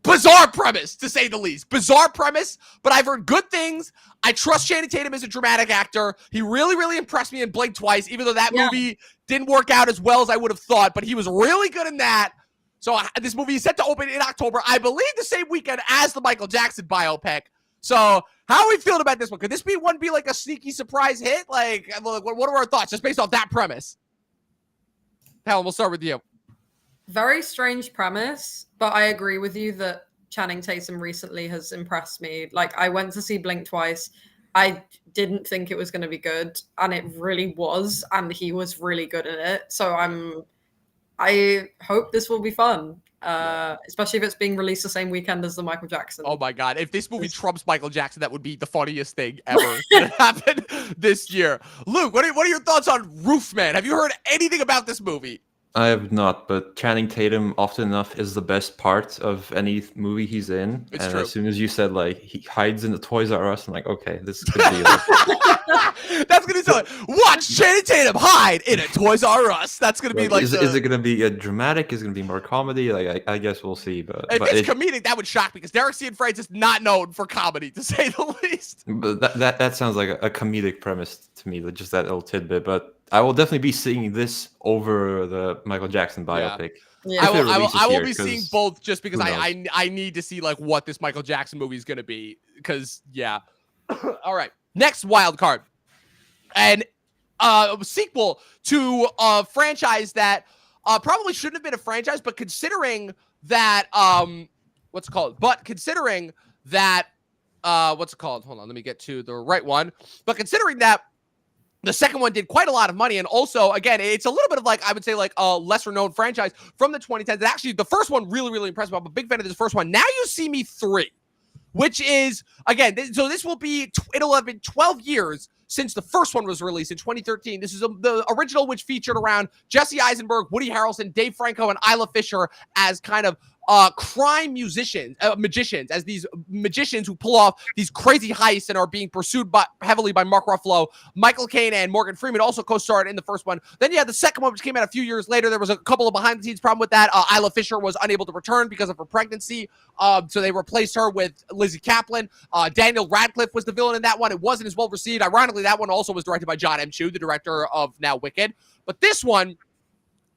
Bizarre premise, to say the least. Bizarre premise, but I've heard good things. I trust Channing Tatum as a dramatic actor. He really, really impressed me in Blink Twice, even though that movie didn't work out as well as I would have thought, but he was really good in that. So this movie is set to open in October, I believe the same weekend as the Michael Jackson biopic. So how are we feeling about this one? Could this be like a sneaky surprise hit? Like, what are our thoughts just based off that premise? Helen, we'll start with you. Very strange premise, but I agree with you that Channing Tatum recently has impressed me. Like, I went to see Blink Twice. I didn't think it was going to be good, and it really was, and he was really good in it. So I hope this will be fun, especially if it's being released the same weekend as the Michael Jackson. Oh my God. If this movie trumps Michael Jackson, that would be the funniest thing ever that happened this year. Luke, what are your thoughts on Roofman? Have you heard anything about this movie? I have not, but Channing Tatum often enough is the best part of any movie he's in. It's and true. As soon as you said like he hides in the Toys R Us, I'm like, okay, this could be like, that's gonna tell it. Watch Channing Tatum hide in a Toys R Us. That's gonna be like. Is it gonna be a dramatic? Is it gonna be more comedy? Like I guess we'll see. But if it's comedic, that would shock me because Derek Cianfrance is not known for comedy, to say the least. But that sounds like a comedic premise to me. Just that little tidbit, but. I will definitely be seeing this over the Michael Jackson biopic. Yeah. If it I releases will here, be seeing 'cause both just because who I need to see like what this Michael Jackson movie is going to be. Because yeah. All right. Next wild card. And a sequel to a franchise that probably shouldn't have been a franchise, but considering that what's it called? But considering that what's it called? Hold on, let me get to the right one. But considering that the second one did quite a lot of money, and also, again, it's a little bit of like, I would say, like a lesser known franchise from the 2010s. And actually, the first one really, really impressed me. I'm a big fan of this first one. Now You See Me 3, which is, again, so this will be, it'll have been 12 years since the first one was released in 2013. This is the original, which featured around Jesse Eisenberg, Woody Harrelson, Dave Franco, and Isla Fisher as kind of crime magicians, as these magicians who pull off these crazy heists and are being pursued heavily by Mark Ruffalo. Michael Caine and Morgan Freeman also co-starred in the first one. Then you had the second one, which came out a few years later. There was a couple of behind-the-scenes problem with that. Isla Fisher was unable to return because of her pregnancy, so they replaced her with Lizzie Kaplan. Daniel Radcliffe was the villain in that one. It wasn't as well received. Ironically, that one also was directed by John M. Chu, the director of now Wicked. But this one,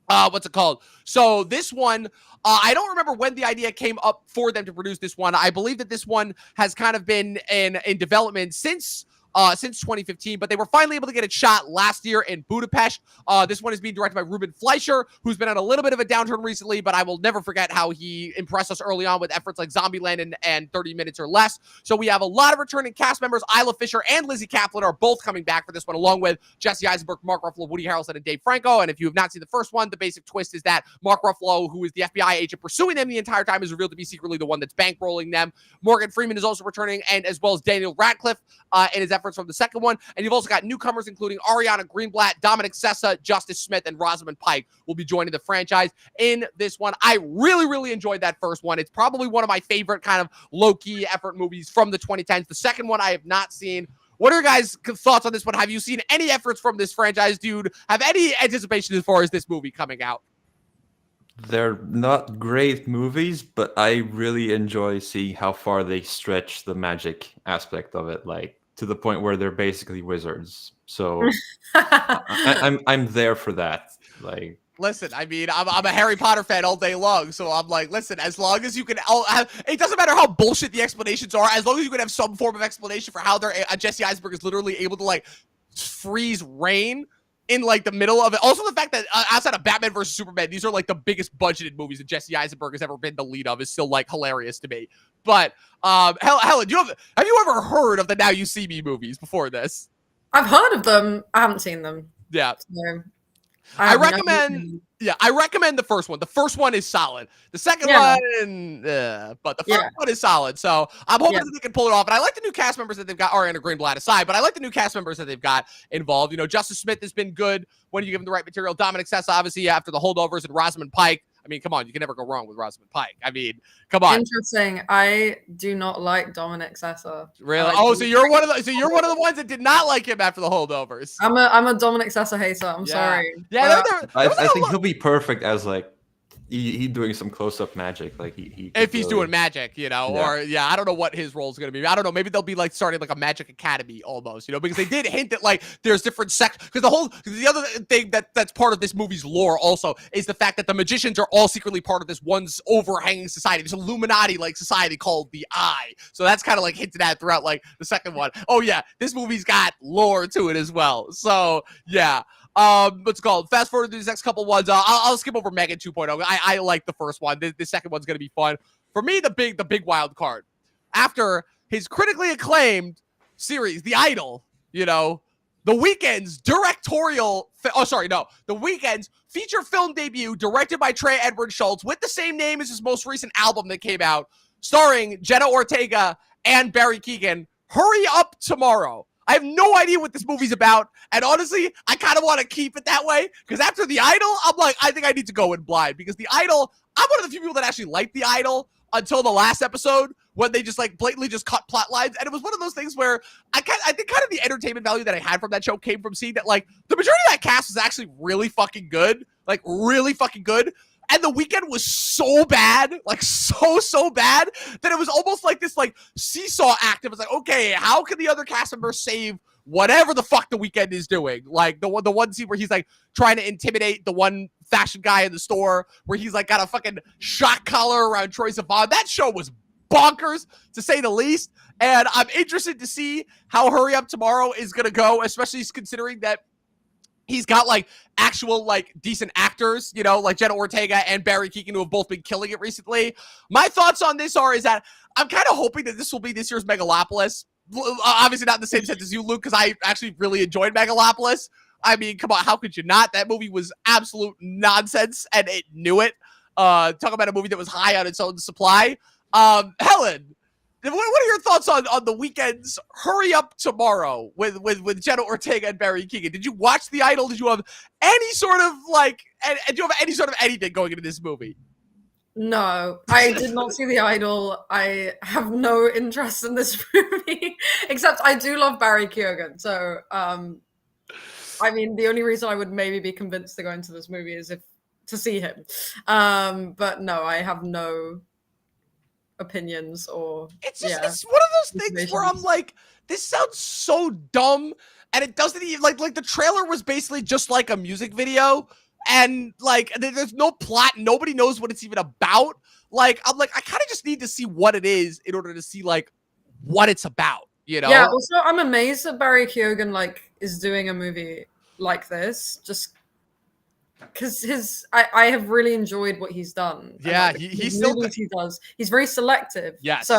what's it called? So this one, I don't remember when the idea came up for them to produce this one. I believe that this one has kind of been in development since 2015, but they were finally able to get it shot last year in Budapest. This one is being directed by Ruben Fleischer, who's been on a little bit of a downturn recently, but I will never forget how he impressed us early on with efforts like Zombieland and 30 Minutes or Less. So we have a lot of returning cast members. Isla Fisher and Lizzie Kaplan are both coming back for this one, along with Jesse Eisenberg, Mark Ruffalo, Woody Harrelson, and Dave Franco. And if you have not seen the first one, the basic twist is that Mark Ruffalo, who is the FBI agent pursuing them the entire time, is revealed to be secretly the one that's bankrolling them. Morgan Freeman is also returning, and as well as Daniel Radcliffe in his efforts from the second one. And you've also got newcomers, including Ariana Greenblatt, Dominic Sessa, Justice Smith, and Rosamund Pike will be joining the franchise in this one. I really, really enjoyed that first one. It's probably one of my favorite kind of low-key effort movies from the 2010s. The second one I have not seen. What are your guys' thoughts on this one? Have you seen any efforts from this franchise, dude? Have any anticipation as far as this movie coming out? They're not great movies, but I really enjoy seeing how far they stretch the magic aspect of it, like to the point where they're basically wizards. So I'm there for that. Like, listen, I mean, I'm a Harry Potter fan all day long, so I'm like, listen, as long as you can, it doesn't matter how bullshit the explanations are, as long as you can have some form of explanation for how Jesse Eisenberg is literally able to like freeze rain in like the middle of it. Also, the fact that outside of Batman versus Superman, these are like the biggest budgeted movies that Jesse Eisenberg has ever been the lead of is still like hilarious to me. But Helen, have you ever heard of the Now You See Me movies before this? I've heard of them. I haven't seen them. Yeah. So I recommend the first one. The first one is solid. The second one, but the first one is solid. So I'm hoping that they can pull it off. And I like the new cast members that they've got, Ariana Greenblatt aside, but I like the new cast members that they've got involved. You know, Justice Smith has been good when you give him the right material. Dominic Sessa, obviously, after the holdovers, and Rosamund Pike. I mean, come on, you can never go wrong with Rosamund Pike. I mean, come on. Interesting. I do not like Dominic Sessa. Really? Like so you're one of the ones that did not like him after the holdovers. I'm a Dominic Sessa hater. I'm sorry. Yeah, I think he'll be perfect as like he doing some close-up magic, like he if he's doing magic, you know, or I don't know what his role is going to be. I don't know. Maybe they'll be like starting like a magic academy almost, you know, because they did hint that like there's different because the other thing that's part of this movie's lore also is the fact that the magicians are all secretly part of this one overhanging society, this Illuminati like society called the Eye. So that's kind of like hinted at throughout like the second one. Oh yeah, this movie's got lore to it as well. So yeah. What's it called? Fast forward to these next couple ones. I'll skip over Megan 2.0. I like the first one. The second one's gonna be fun. For me, the big wild card. After his critically acclaimed series, The Idol, you know, The Weeknd's The Weeknd's feature film debut, directed by Trey Edward Schultz, with the same name as his most recent album that came out, starring Jenna Ortega and Barry Keoghan. Hurry Up Tomorrow. I have no idea what this movie's about, and honestly, I kind of want to keep it that way, because after The Idol, I'm like, I think I need to go in blind, because The Idol, I'm one of the few people that actually liked The Idol until the last episode, when they just like blatantly just cut plot lines, and it was one of those things where I think kind of the entertainment value that I had from that show came from seeing that like the majority of that cast was actually really fucking good, like really fucking good. And The Weeknd was so bad, like so bad, that it was almost like this like seesaw act. It was like, okay, how can the other cast members save whatever the fuck The Weeknd is doing? Like the one scene where he's like trying to intimidate the one fashion guy in the store where he's like got a fucking shock collar around Troye Sivan. That show was bonkers, to say the least. And I'm interested to see how Hurry Up Tomorrow is going to go, especially considering that he's got like actual like decent actors, you know, like Jenna Ortega and Barry Keoghan, who have both been killing it recently. My thoughts on this is that I'm kind of hoping that this will be this year's Megalopolis. Obviously not in the same sense as you, Luke, because I actually really enjoyed Megalopolis. I mean, come on, how could you not? That movie was absolute nonsense, and it knew it. Talk about a movie that was high on its own supply. Helen, what are your thoughts on the Weeknd's Hurry Up Tomorrow with Jenna Ortega and Barry Keoghan? Did you watch The Idol? Did you have any sort of like, do you have any sort of anything going into this movie? No, I did not see The Idol. I have no interest in this movie, except I do love Barry Keoghan. So, I mean, the only reason I would maybe be convinced to go into this movie is if to see him. But no, I have no opinions or it's just it's one of those things where I'm like, this sounds so dumb, and it doesn't even like the trailer was basically just like a music video. And like, there's no plot. Nobody knows what it's even about. Like, I'm like, I kind of just need to see what it is in order to see like what it's about, you know? Yeah. Also, I'm amazed that Barry Keoghan like is doing a movie like this, just because I have really enjoyed what he's done. Yeah, and, like, he's still he does. He's very selective. Yes. So,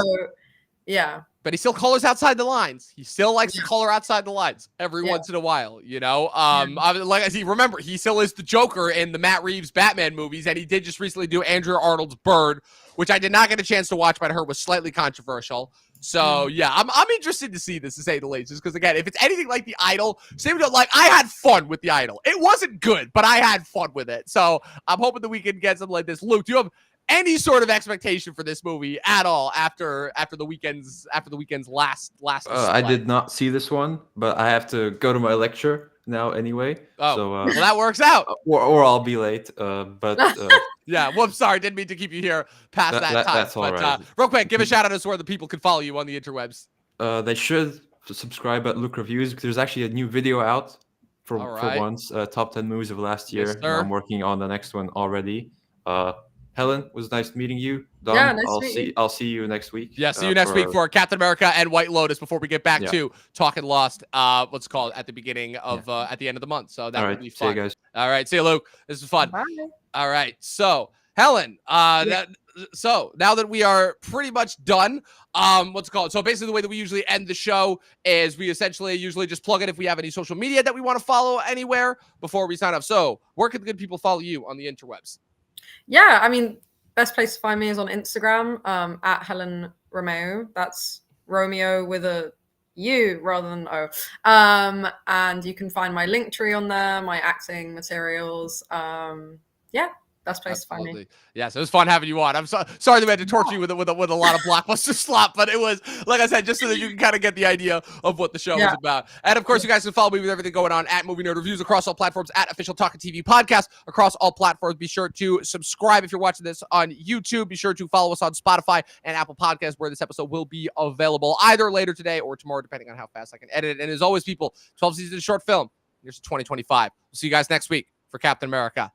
yeah. But he still colors outside the lines. He still likes to color outside the lines every once in a while, you know? Like I see, remember, he still is the Joker in the Matt Reeves Batman movies, and he did just recently do Andrea Arnold's Bird, which I did not get a chance to watch, but I heard was slightly controversial. So, yeah, I'm interested to see this, to say the least, just because, again, if it's anything like The Idol, like, I had fun with The Idol. It wasn't good, but I had fun with it. So, I'm hoping the Weeknd gets something like this. Luke, do you have any sort of expectation for this movie at all after the Weeknd's last I did not see this one, but I have to go to my lecture now anyway. Oh, so well, that works out. Or I'll be late. But yeah, whoops, sorry, didn't mean to keep you here past that time. That's all right. Real quick, give a shout out as to where the people can follow you on the interwebs. They should subscribe at Look Reviews, because there's actually a new video out for once. Top 10 movies of last year. Yes, I'm working on the next one already. Helen, was nice meeting you. Dom, Yeah, nice to meet you. I'll see you next week. Yeah, see you next week for Captain America and White Lotus before we get back to Talkin' Lost, what's it called, at the beginning of, at the end of the month. So that will be fun. See you guys. All right, see you, Luke. This is fun. Bye. All right, so Helen, so now that we are pretty much done, what's it called? So basically the way that we usually end the show is we essentially usually just plug it if we have any social media that we want to follow anywhere before we sign off. So where can the good people follow you on the interwebs? Yeah, I mean, best place to find me is on Instagram, at Helen Romeo. That's Romeo with a U rather than O. And you can find my link tree on there, my acting materials. Yeah, best place to find me. Yes, it was fun having you on. I'm sorry that we had to torture you with a lot of blockbuster slop, but it was, like I said, just so that you can kind of get the idea of what the show is about. And of course, you guys can follow me with everything going on at Movie Nerd Reviews across all platforms, at Official Talkin' TV Podcast across all platforms. Be sure to subscribe if you're watching this on YouTube. Be sure to follow us on Spotify and Apple Podcasts, where this episode will be available either later today or tomorrow, depending on how fast I can edit it. And as always, people, 12 seasons short film. Here's 2025. We'll see you guys next week for Captain America.